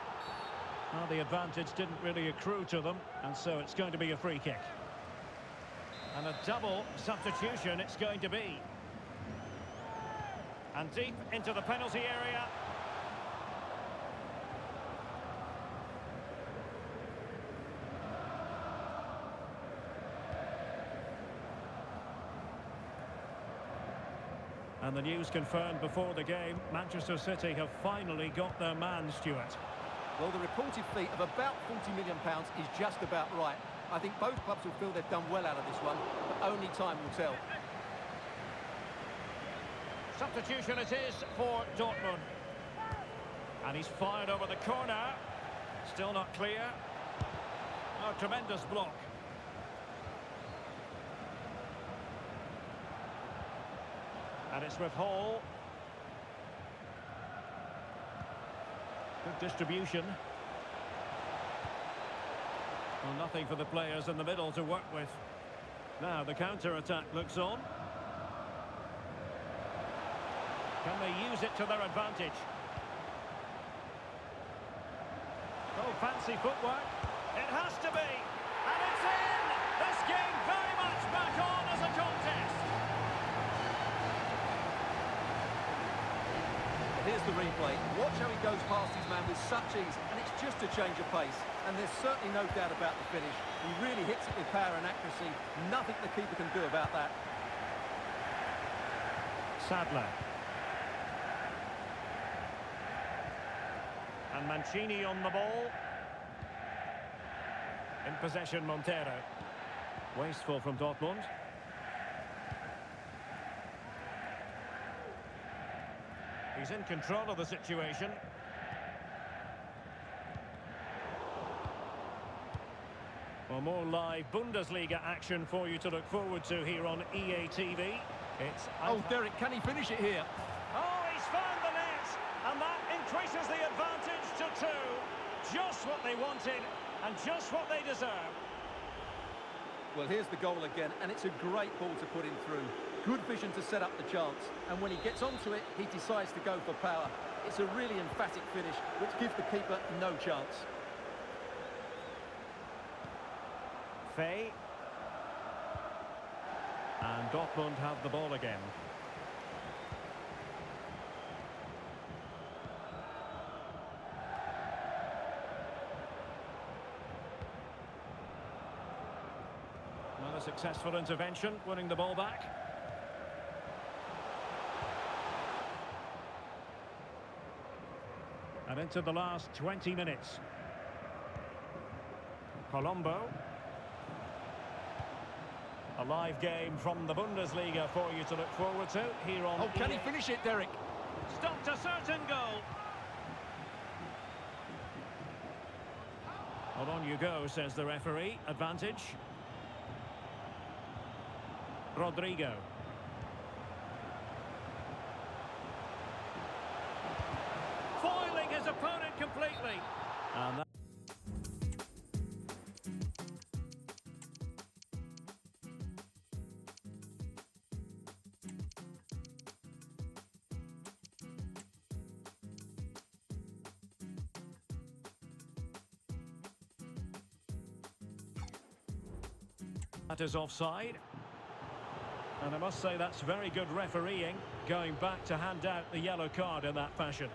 Well, the advantage didn't really accrue to them, and so it's going to be a free kick. And a double substitution it's going to be. And deep into the penalty area. And the news confirmed before the game, Manchester City have finally got their man, Stuart. Well, the reported fee of about £40 million is just about right. I think both clubs will feel they've done well out of this one, but only time will tell. Substitution it is for Dortmund. And he's fired over the corner. Still not clear. Oh, tremendous block. And it's with Hall. Good distribution. Well, nothing for the players in the middle to work with. Now the counter-attack looks on. Can they use it to their advantage? Oh, fancy footwork. It has to be. And it's in! This game very much back on as a contest. Here's the replay. Watch how he goes past his man with such ease, and it's just a change of pace. And there's certainly no doubt about the finish. He really hits it with power and accuracy. Nothing the keeper can do about that. Sadler. And Mancini on the ball. In possession, Montero. Wasteful from Dortmund. He's in control of the situation. Well, more live Bundesliga action for you to look forward to here on EA TV. It's Oh, Derek, can he finish it here? Oh, he's found the net, and that increases the advantage to 2. Just what they wanted, and just what they deserve. Well, here's the goal again, and it's a great ball to put him through. Good vision to set up the chance, and when he gets onto it, he decides to go for power. It's a really emphatic finish, which gives the keeper no chance. Fay. And Dortmund have the ball again. Not a successful intervention, winning the ball back. And into the last 20 minutes. Colombo. A live game from the Bundesliga for you to look forward to here on Oh, can he EA. finish it, Derek? Stopped a certain goal. Well, on you go, says the referee. Advantage. Rodrigo. Foiling his opponent completely. And that is offside. And I must say that's very good refereeing, going back to hand out the yellow card in that fashion.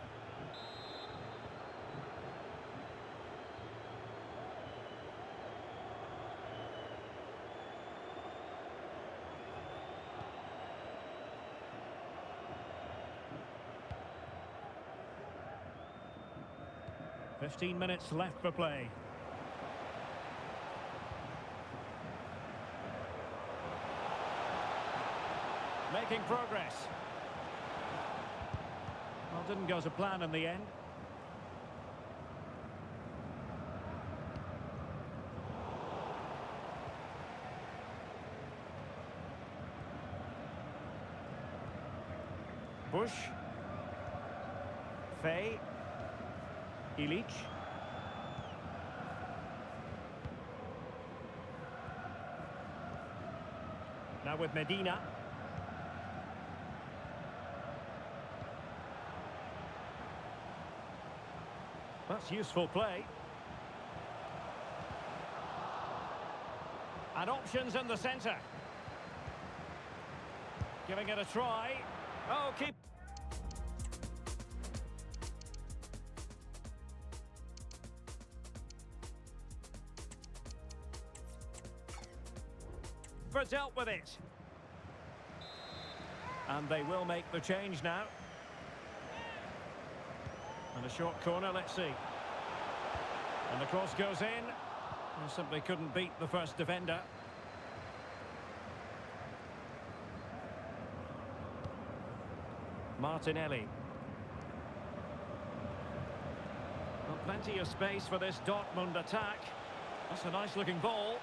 "15 minutes left for play. Making progress. Well, didn't go to plan in the end. Bush. Fay. Ilic. Now with Medina. That's useful play. And options in the centre. Giving it a try. Oh, keep. Dealt with it. And they will make the change now. And a short corner, let's see. And the cross goes in. And simply couldn't beat the first defender. Martinelli. Well, plenty of space for this Dortmund attack. That's a nice looking ball.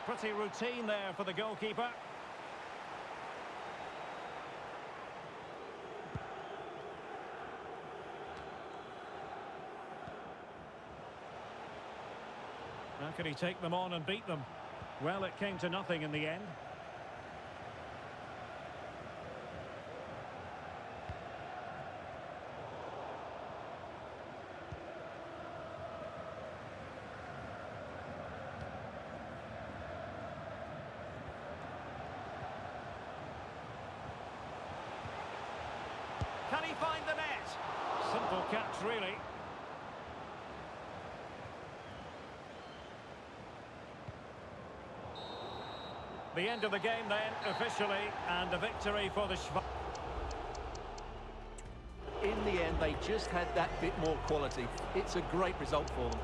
Pretty routine there for the goalkeeper. Could he take them on and beat them? Well, it came to nothing in the end. Can he find the net? Simple catch, really. The end of the game then, officially, and a victory for the Schwab. In the end, they just had that bit more quality. It's a great result for them.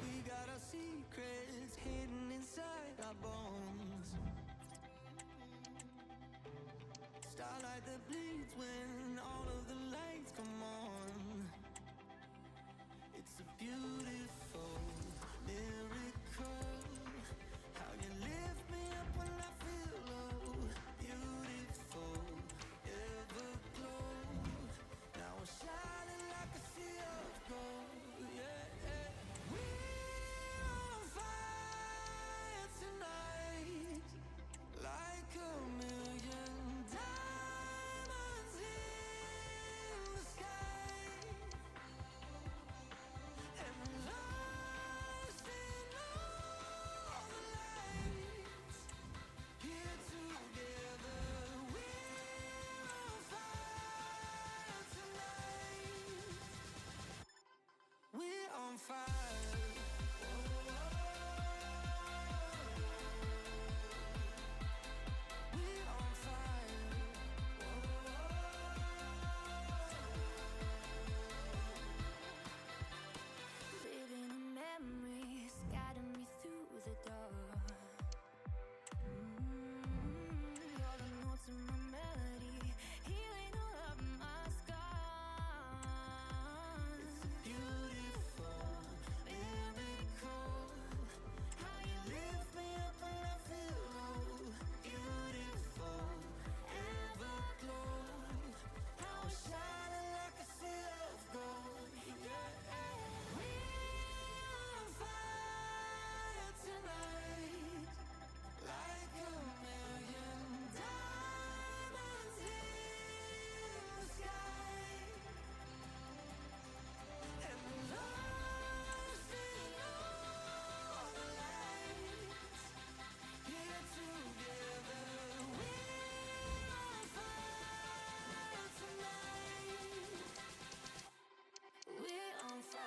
We got our secrets hidden inside our bones. Starlight that bleeds when all of the lights come on. It's a beautiful miracle. How you lift me up when I feel low. Beautiful, everglow. Now we're shining like a sea of gold. Yeah, yeah. We're on fire tonight, like a million diamonds in the sky, and we're lost in all the lights. Here together, we're on fire tonight. We're on fire. We're on fire. Living in memories, guiding me through the dark. You're the notes in my melody, healing all of my scars. It's a beautiful miracle. How you lift me up when I feel low. Beautiful, everglow. How we're shining like a sea of gold. Yeah, we're on fire tonight, like a million diamonds in the sky, and we're lost in all the lights. Here together, we're on fire tonight. We're on fire.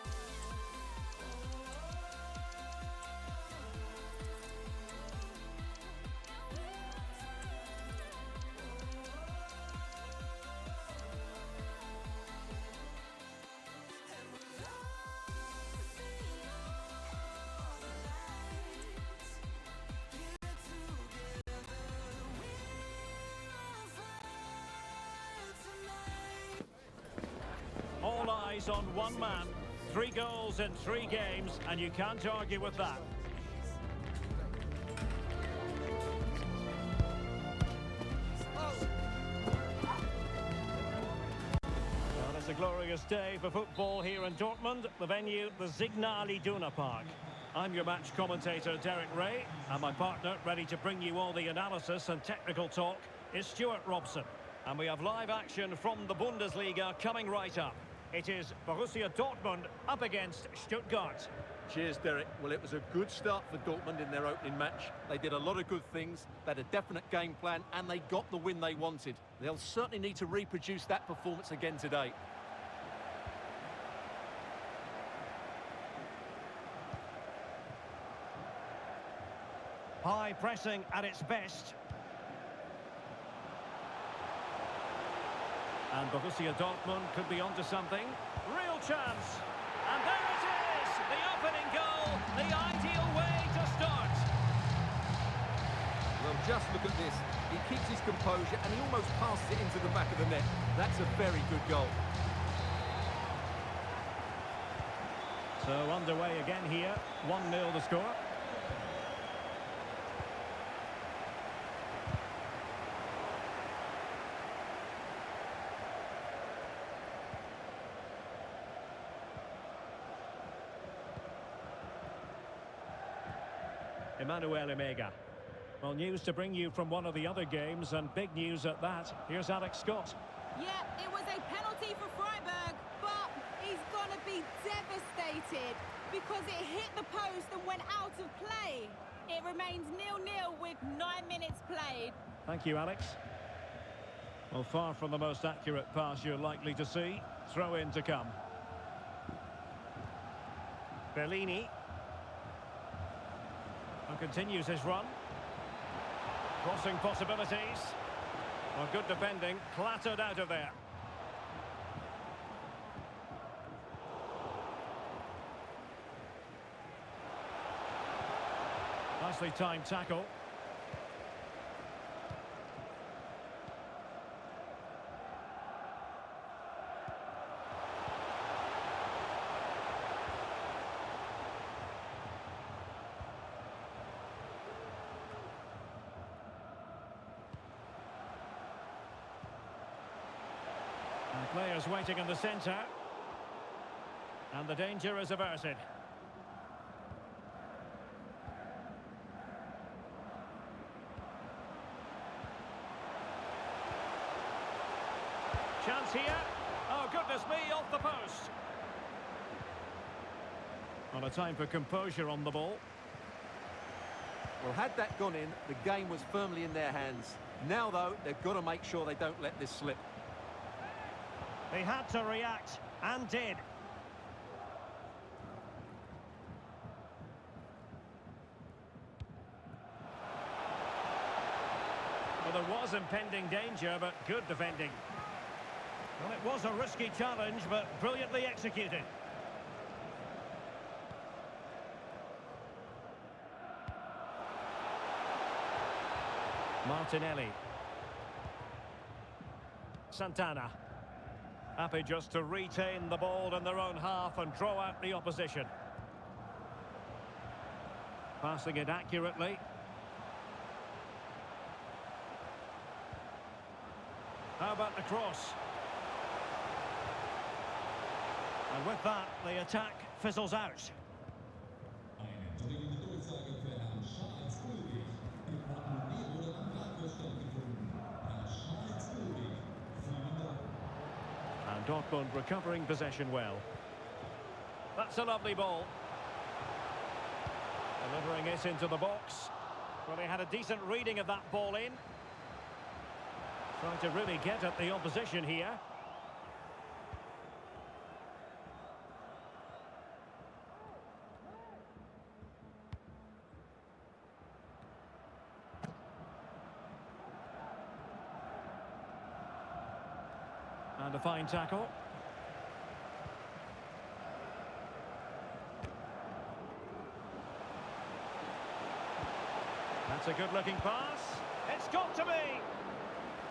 All eyes on one man. 3 goals in 3 games, and you can't argue with that. Well, it's a glorious day for football here in Dortmund. The venue, the Signal Iduna Park. I'm your match commentator, Derek Ray, and my partner, ready to bring you all the analysis and technical talk, is Stuart Robson. And we have live action from the Bundesliga coming right up. It is Borussia Dortmund up against Stuttgart. Cheers, Derek. Well, it was a good start for Dortmund in their opening match. They did a lot of good things, they had a definite game plan, and they got the win they wanted. They'll certainly need to reproduce that performance again today. High pressing at its best. And Borussia Dortmund could be onto something. Real chance. And there it is! The opening goal, the ideal way to start. Well, just look at this. He keeps his composure and he almost passes it into the back of the net. That's a very good goal. So underway again here. 1-0 the score. Emmanuel Emega. Well, news to bring you from one of the other games, and big news at that. Here's Alex Scott. Yeah, it was a penalty for Freiburg, but he's going to be devastated because it hit the post and went out of play. It remains 0-0 with 9 minutes played. Thank you, Alex. Well, far from the most accurate pass you're likely to see. Throw in to come. Bellini. And continues his run. Crossing possibilities. Well, good defending, clattered out of there. Nicely timed tackle. And players waiting in the centre. And the danger is averted. Chance here. Oh, goodness me, off the post. On a time for composure on the ball. Well, had that gone in, the game was firmly in their hands. Now, though, they've got to make sure they don't let this slip. They had to react, and did. Well, there was impending danger, but good defending. Well, it was a risky challenge, but brilliantly executed. Martinelli. Santana. Happy just to retain the ball in their own half and draw out the opposition. Passing it accurately. How about the cross? And with that, the attack fizzles out. Eine dringende Durchsage für Herrn Charles-Ulrich. Im Portemonnaie wurde Antraggestellt gefunden. Herr Charles-Ulrich, vielen Dank. And Dortmund recovering possession well. That's a lovely ball. Delivering it into the box. Well, he had a decent reading of that ball in. Trying to really get at the opposition here. And a fine tackle. That's a good-looking pass. It's got to be!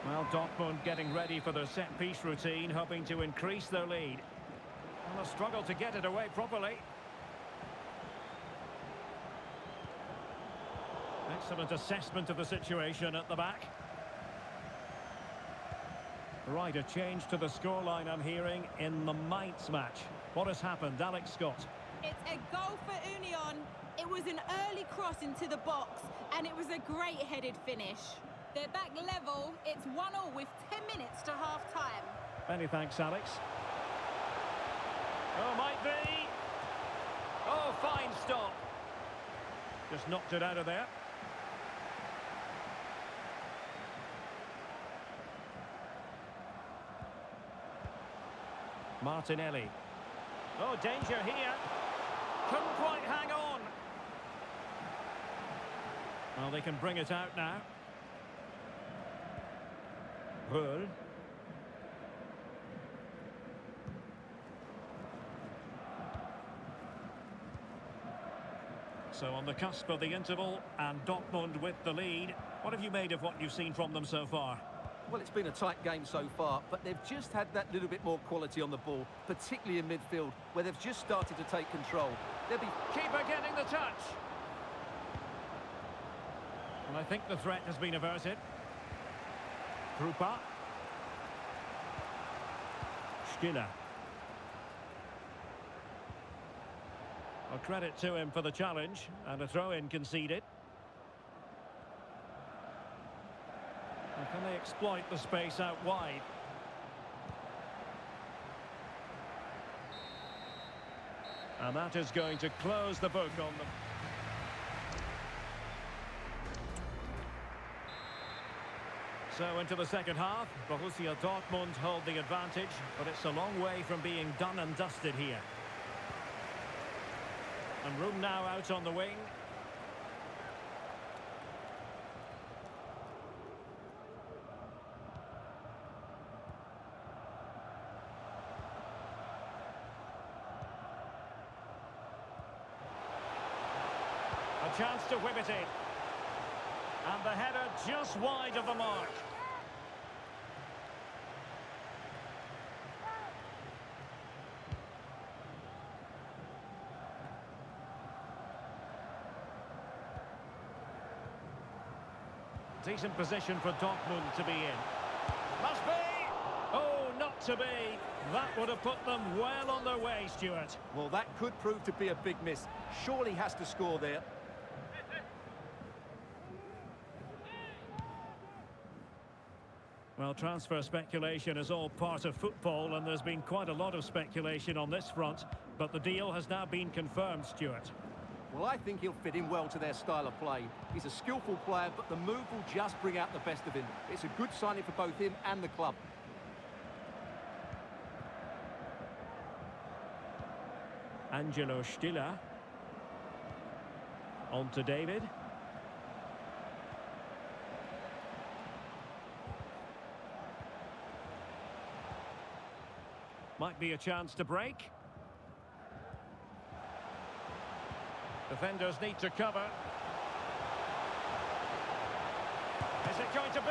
Well, Dortmund getting ready for their set-piece routine, hoping to increase their lead. And a struggle to get it away properly. Excellent assessment of the situation at the back. Right, a change to the scoreline I'm hearing in the Mainz match. What has happened, Alex Scott? It's a goal for Union. It was an early cross into the box, and it was a great headed finish. They're back level. It's 1-1 with 10 minutes to half-time. Many thanks, Alex. Oh, might be. Oh, fine stop. Just knocked it out of there. Martinelli. Oh, danger here. Couldn't quite hang on. Well, they can bring it out now. Röhl. So on the cusp of the interval, and Dortmund with the lead. What have you made of what you've seen from them so far? Well, it's been a tight game so far, but they've just had that little bit more quality on the ball, particularly in midfield, where they've just started to take control. They'll be... Keeper getting the touch. And I think the threat has been averted. Krupa. Skinner. Well, credit to him for the challenge, and a throw-in conceded. And can they exploit the space out wide? And that is going to close the book on them. So into the second half, Borussia Dortmund hold the advantage, but it's a long way from being done and dusted here. And room now out on the wing. A chance to whip it in. And the header just wide of the mark. Decent position for Dortmund to be in. Must be! Oh, not to be. That would have put them well on their way, Stuart. Well, that could prove to be a big miss. Surely has to score there. Well, transfer speculation is all part of football, and there's been quite a lot of speculation on this front, but the deal has now been confirmed, Stuart. Well, I think he'll fit in well to their style of play. He's a skillful player, but the move will just bring out the best of him. It's a good signing for both him and the club. Angelo Stiller. On to David. Might be a chance to break. Defenders need to cover. Is it going to be?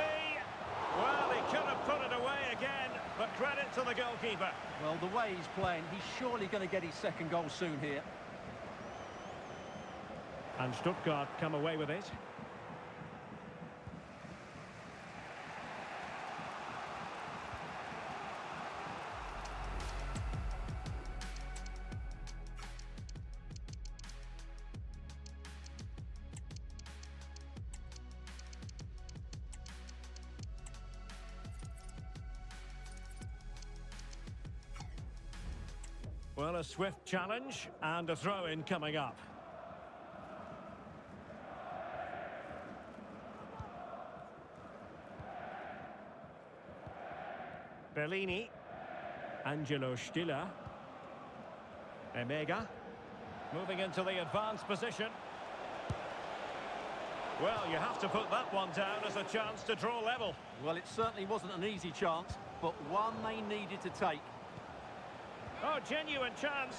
Well, he could have put it away again, but credit to the goalkeeper. Well, the way he's playing, he's surely going to get his second goal soon here. And Stuttgart come away with it. Well, a swift challenge and a throw-in coming up. Bellini. Angelo Stiller. Emega. Moving into the advanced position. Well, you have to put that one down as a chance to draw level. Well, it certainly wasn't an easy chance, but one they needed to take. Oh, genuine chance.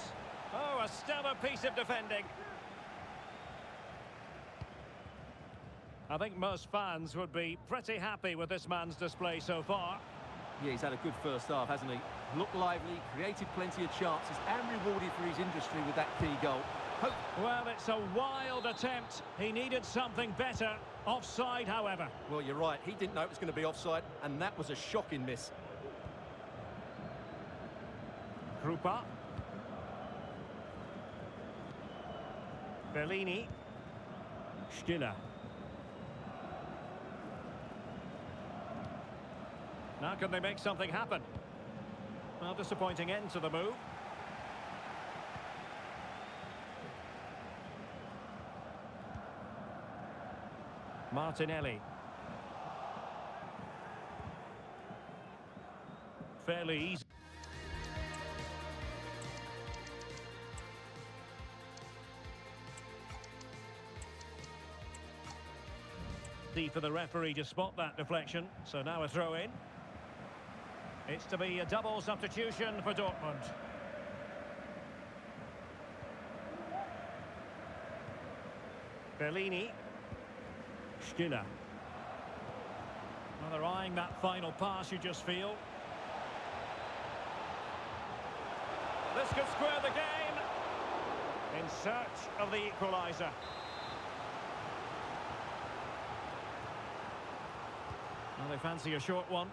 Oh, a stellar piece of defending. I think most fans would be pretty happy with this man's display so far. Yeah, he's had a good first half, hasn't he? Looked lively, created plenty of chances, and rewarded for his industry with that key goal. Well, it's a wild attempt. He needed something better. Offside, however. Well, you're right. He didn't know it was going to be offside, and that was a shocking miss. Krupa. Bellini. Stiller. Now can they make something happen? Well, disappointing end to the move. Martinelli. Fairly easy. For the referee to spot that deflection, so now a throw in. It's to be a double substitution for Dortmund. Bellini. Stiller. Well, they're eyeing that final pass, you just feel. This could square the game. In search of the equaliser. Well, they fancy a short one.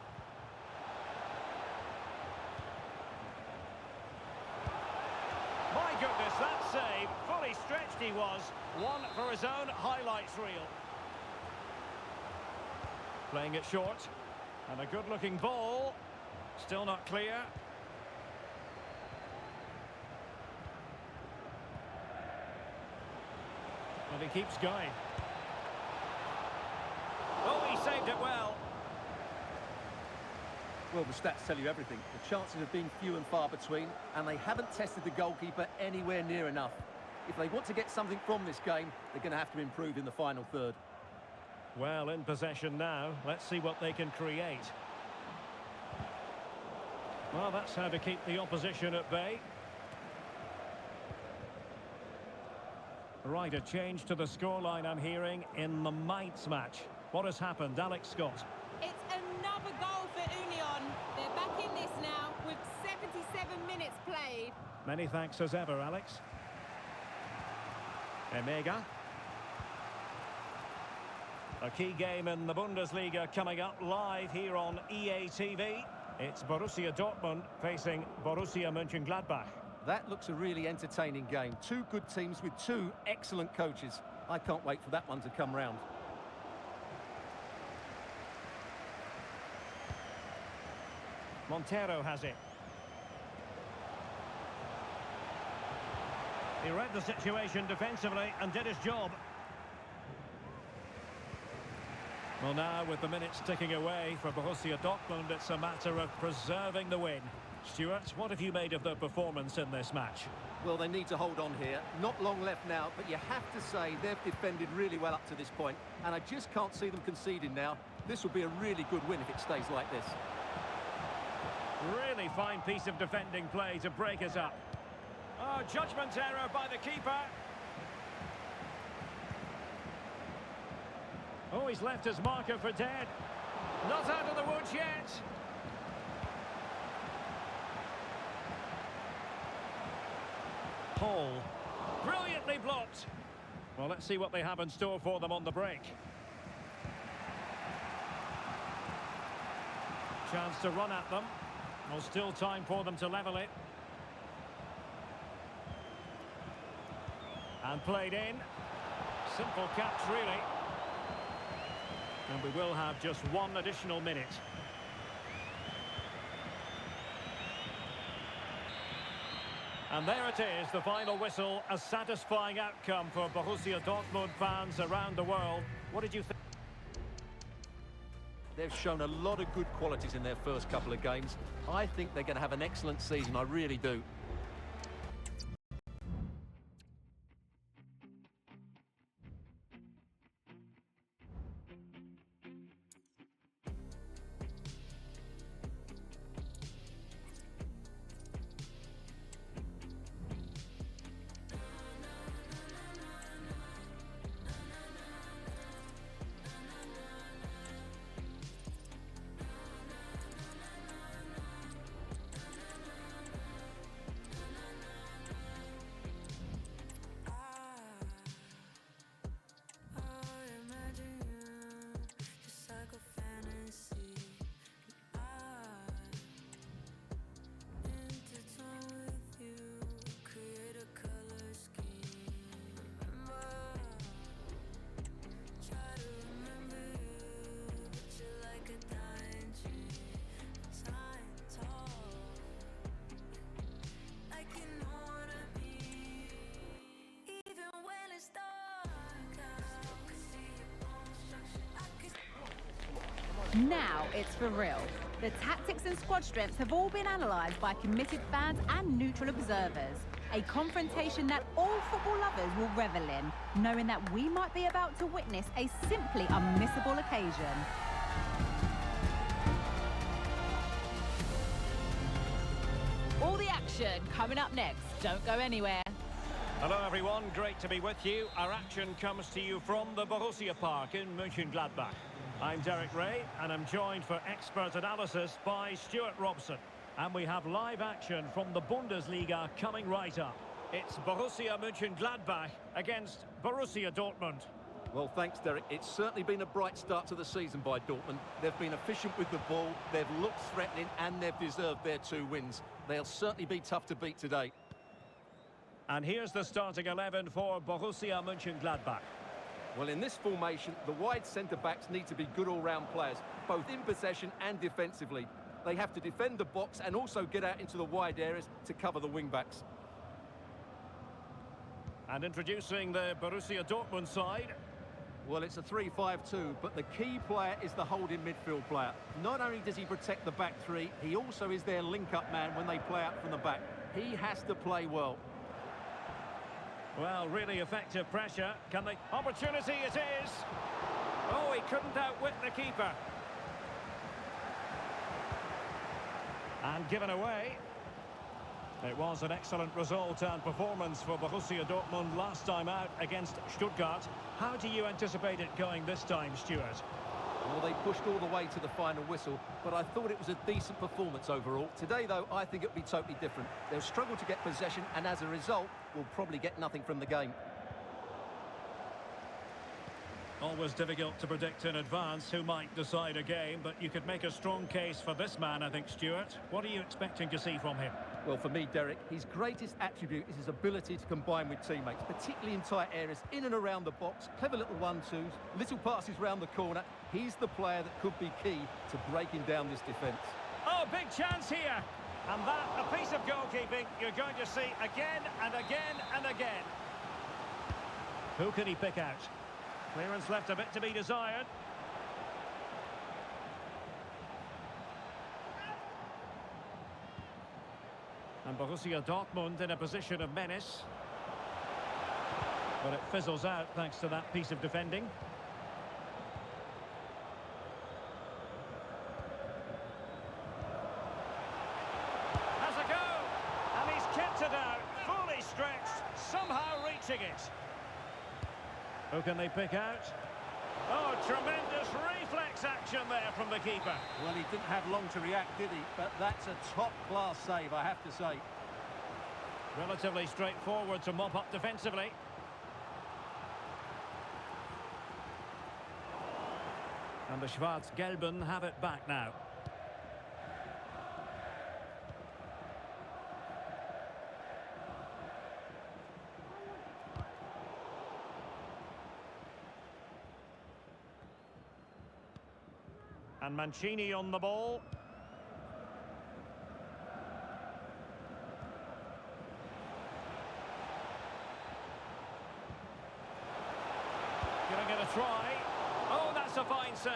My goodness, that save. Fully stretched he was. One for his own highlights reel. Playing it short. And a good-looking ball. Still not clear. And he keeps going. Oh, he saved it well. Well, the stats tell you everything. The chances have been few and far between, and they haven't tested the goalkeeper anywhere near enough. If they want to get something from this game, they're going to have to improve in the final third. Well, in possession now. Let's see what they can create. Well, that's how to keep the opposition at bay. Right, a change to the scoreline I'm hearing in the Mainz match. What has happened, Alex Scott? It's another goal for Union. They're back in this now with 77 minutes played. Many thanks as ever, Alex. Emega. A key game in the Bundesliga coming up live here on EA TV. It's Borussia Dortmund facing Borussia Mönchengladbach. That looks a really entertaining game. Two good teams with two excellent coaches. I can't wait for that one to come round. Montero has it. He read the situation defensively and did his job. Well, now with the minutes ticking away for Borussia Dortmund, it's a matter of preserving the win. Stuart, what have you made of their performance in this match? Well, they need to hold on here. Not long left now, but you have to say they've defended really well up to this point, and I just can't see them conceding now. This will be a really good win if it stays like this. Really fine piece of defending play to break us up. Oh, judgment error by the keeper. Oh, he's left his marker for dead. Not out of the woods yet. Paul. Brilliantly blocked. Well, let's see what they have in store for them on the break. Chance to run at them. Well, still time for them to level it. And played in. Simple catch, really. And we will have just one additional minute. And there it is, the final whistle. A satisfying outcome for Borussia Dortmund fans around the world. What did you think? They've shown a lot of good qualities in their first couple of games. I think they're going to have an excellent season, I really do. Now it's for real. The tactics and squad strengths have all been analysed by committed fans and neutral observers. A confrontation that all football lovers will revel in, knowing that we might be about to witness a simply unmissable occasion. All the action coming up next. Don't go anywhere. Hello everyone, great to be with you. Our action comes to you from the Borussia Park in Mönchengladbach. I'm Derek Ray, and I'm joined for expert analysis by Stuart Robson. And we have live action from the Bundesliga coming right up. It's Borussia Mönchengladbach against Borussia Dortmund. Well, thanks, Derek. It's certainly been a bright start to the season by Dortmund. They've been efficient with the ball, they've looked threatening, and they've deserved their 2 wins. They'll certainly be tough to beat today. And here's the starting 11 for Borussia Mönchengladbach. Well, in this formation, the wide centre-backs need to be good all-round players, both in possession and defensively. They have to defend the box and also get out into the wide areas to cover the wing-backs. And introducing the Borussia Dortmund side. Well, it's a 3-5-2, but the key player is the holding midfield player. Not only does he protect the back three, he also is their link-up man when they play out from the back. He has to play well. Well, really effective pressure. Can they... Opportunity it is! Oh, he couldn't outwit the keeper. And given away. It was an excellent result and performance for Borussia Dortmund last time out against Stuttgart. How do you anticipate it going this time, Stuart? Well, they pushed all the way to the final whistle, but I thought it was a decent performance overall. Today, though, I think it'll be totally different. They'll struggle to get possession, and as a result, will probably get nothing from the game. Always difficult to predict in advance who might decide a game, but you could make a strong case for this man, I think, Stuart. What are you expecting to see from him? Well, for me, Derek, his greatest attribute is his ability to combine with teammates, particularly in tight areas, in and around the box, clever little one-twos, little passes round the corner. He's the player that could be key to breaking down this defence. Oh, big chance here! And that, a piece of goalkeeping you're going to see again and again and again. Who can he pick out? Clearance left a bit to be desired. And Borussia Dortmund in a position of menace. But it fizzles out thanks to that piece of defending. Has a go! And he's kept it out, fully stretched, somehow reaching it. Who can they pick out? Oh, tremendous reflex action there from the keeper. Well, he didn't have long to react, did he? But that's a top-class save, I have to say. Relatively straightforward to mop up defensively. And the Schwarz-Gelben have it back now. And Mancini on the ball. Giving it a try. Oh, that's a fine save.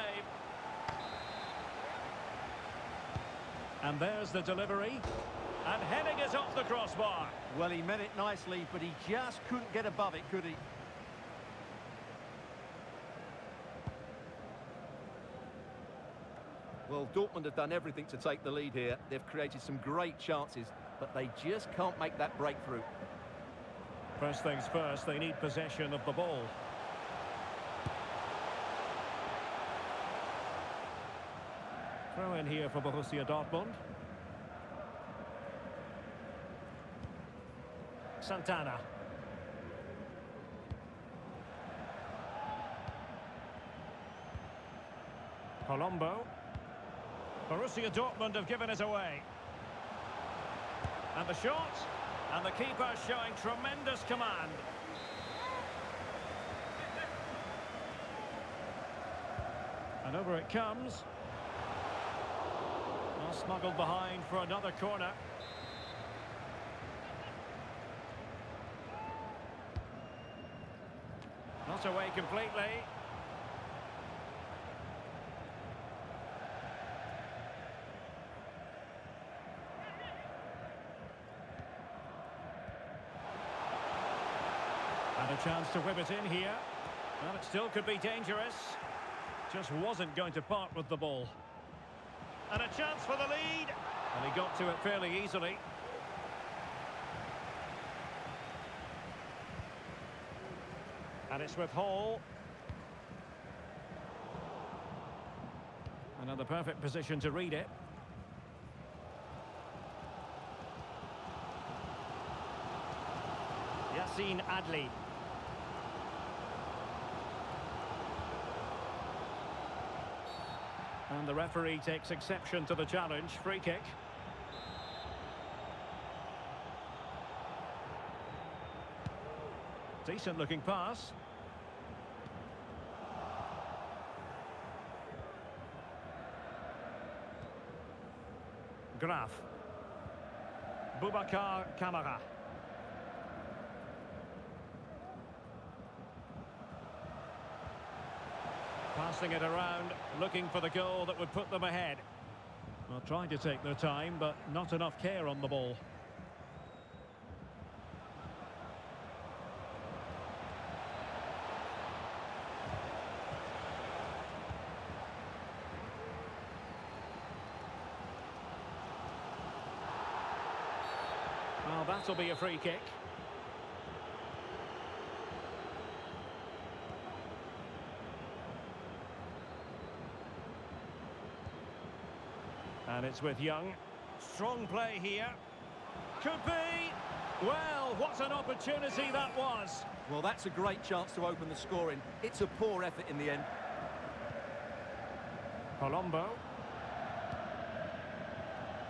And there's the delivery. And heading it off the crossbar. Well, he meant it nicely, but he just couldn't get above it, could he? Well, Dortmund have done everything to take the lead here. They've created some great chances, but they just can't make that breakthrough. First things first, they need possession of the ball. Throw in here for Borussia Dortmund. Santana. Colombo. Borussia Dortmund have given it away. And the shot. And the keeper showing tremendous command. And over it comes. Well, smuggled behind for another corner. Not away completely. And a chance to whip it in here. Well, it still could be dangerous. Just wasn't going to part with the ball. And a chance for the lead. And he got to it fairly easily. And it's with Hall. Another perfect position to read it. Yassine Adli. And the referee takes exception to the challenge. Free kick. Decent looking pass. Graf. Boubacar Kamara. Passing it around, looking for the goal that would put them ahead. Well, trying to take their time, but not enough care on the ball. Well, that'll be a free kick. And it's with Young. Strong play here. Could be. Well, what an opportunity that was. Well, that's a great chance to open the scoring. It's a poor effort in the end. Colombo.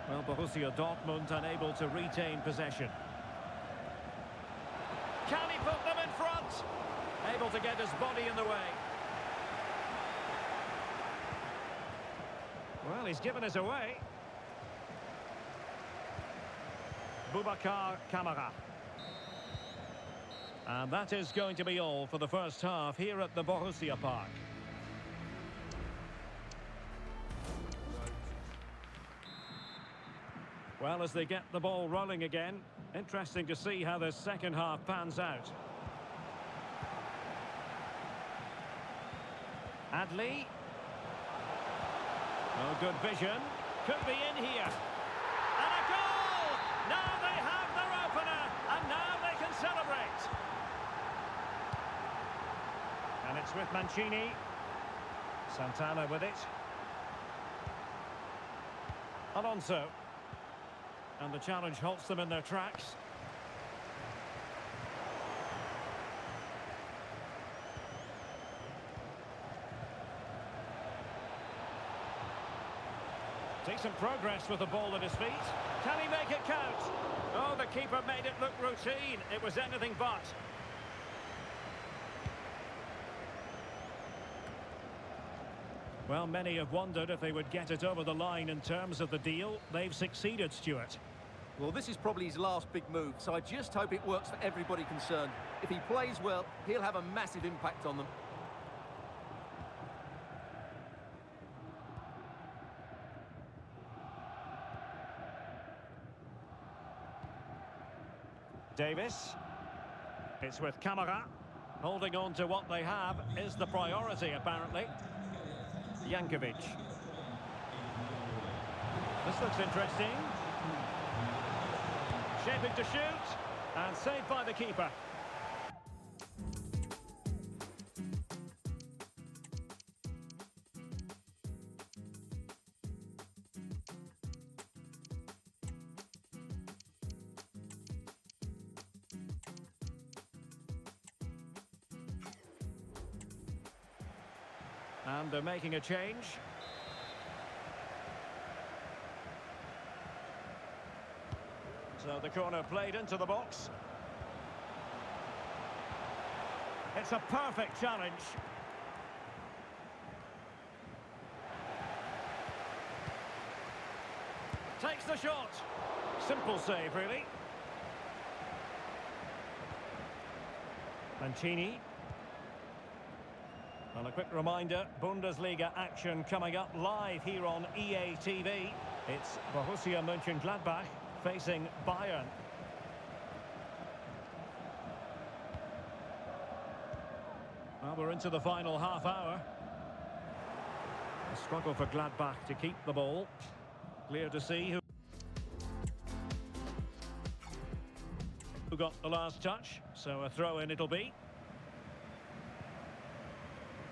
Well, Borussia Dortmund unable to retain possession. Can he put them in front? Able to get his body in the way. Well, he's given us away. Boubacar Kamara. And that is going to be all for the first half here at the Borussia Park. Well, as they get the ball rolling again, interesting to see how the second half pans out. Adli. Oh, good vision. Could be in here. And a goal! Now they have their opener, and now they can celebrate. And it's with Mancini. Santana with it. Alonso. And the challenge halts them in their tracks. Decent progress with the ball at his feet. Can he make it count? Oh, the keeper made it look routine. It was anything but. Well, many have wondered if they would get it over the line in terms of the deal. They've succeeded, Stuart. Well, this is probably his last big move, so I just hope it works for everybody concerned. If he plays well, he'll have a massive impact on them. Davis. It's with Kamara. Holding on to what they have is the priority, apparently. Jankovic. This looks interesting. Shaping to shoot. And saved by the keeper. And they're making a change. So the corner played into the box. It's a perfect challenge. Takes the shot. Simple save, really. Mancini. And a quick reminder, Bundesliga action coming up live here on EA TV. It's Borussia Mönchengladbach facing Bayern. Well, we're into the final half hour. A struggle for Gladbach to keep the ball. Clear to see who got the last touch. So a throw-in it'll be.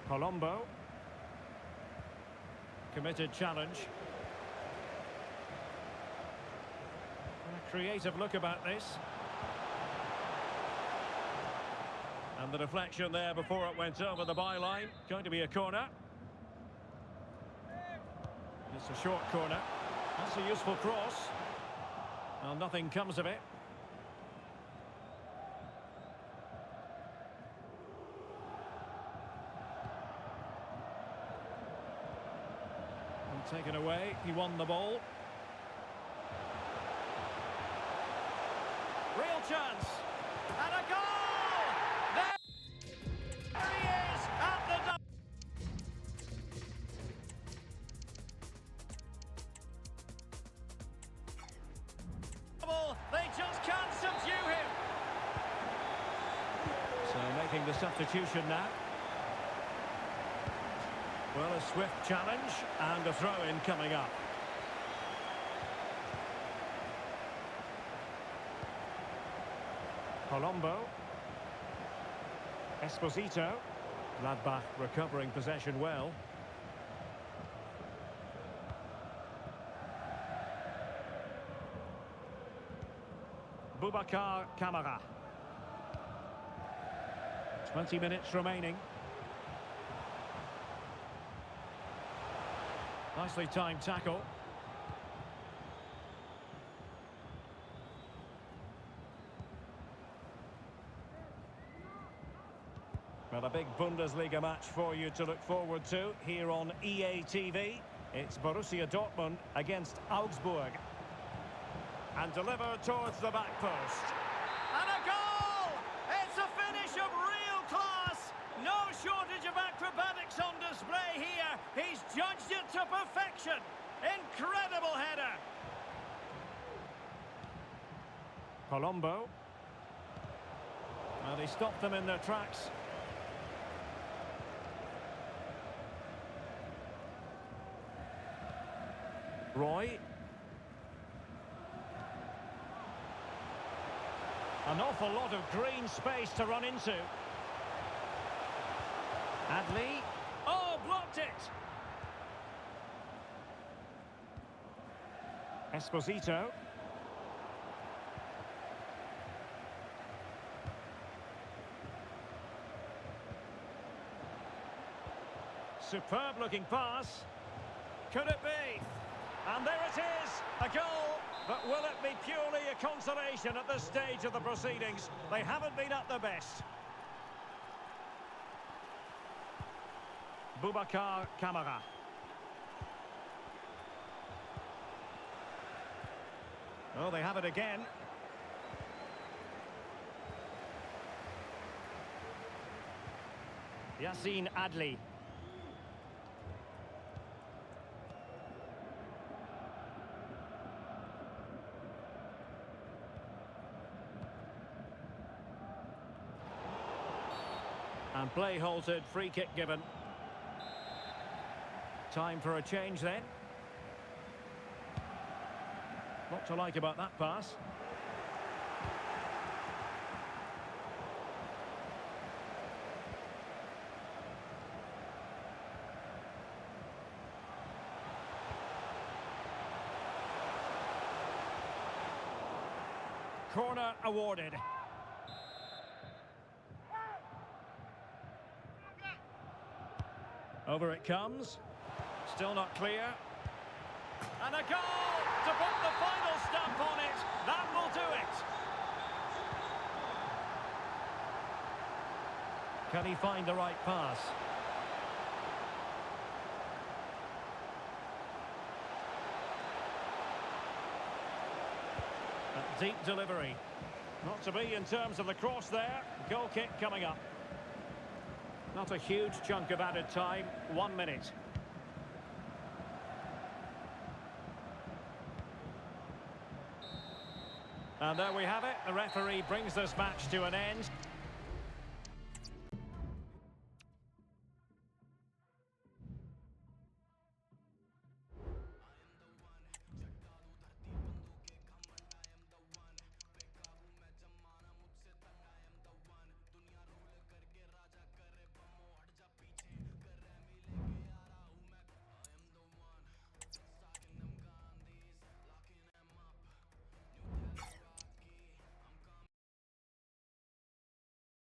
Colombo. Committed challenge. And a creative look about this. And the deflection there before it went over the byline. Going to be a corner. It's a short corner. That's a useful cross. Well, nothing comes of it. Taken away, he won the ball. real chance. And a goal! There he is at the double. They just can't subdue him. So making the substitution now. Well, a swift challenge and a throw-in coming up. Colombo. Esposito. Gladbach recovering possession well. Boubacar Kamara. 20 minutes remaining. Nicely timed tackle. Well, a big Bundesliga match for you to look forward to here on EA TV. It's Borussia Dortmund against Augsburg. And delivered towards the back post. And a goal! It's a finish of real class! No shortage of acrobatics on display here. He's judged it to perfection. Incredible header. Colombo. And he stopped them in their tracks. Roy. An awful lot of green space to run into. Adli. Oh, blocked it! Esposito. Superb looking pass. Could it be? And there it is, a goal. But will it be purely a consolation at this stage of the proceedings? They haven't been at their best. Boubacar Kamara. Oh, they have it again. Yassine Adli. And play halted, free kick given. Time for a change then. Lot to like about that pass. Corner awarded. Over it comes. Still not clear. And a goal to put the final stamp on it. That will do it. Can he find the right pass? A deep delivery. Not to be in terms of the cross there. Goal kick coming up. Not a huge chunk of added time, 1 minute. And there we have it. The referee brings this match to an end.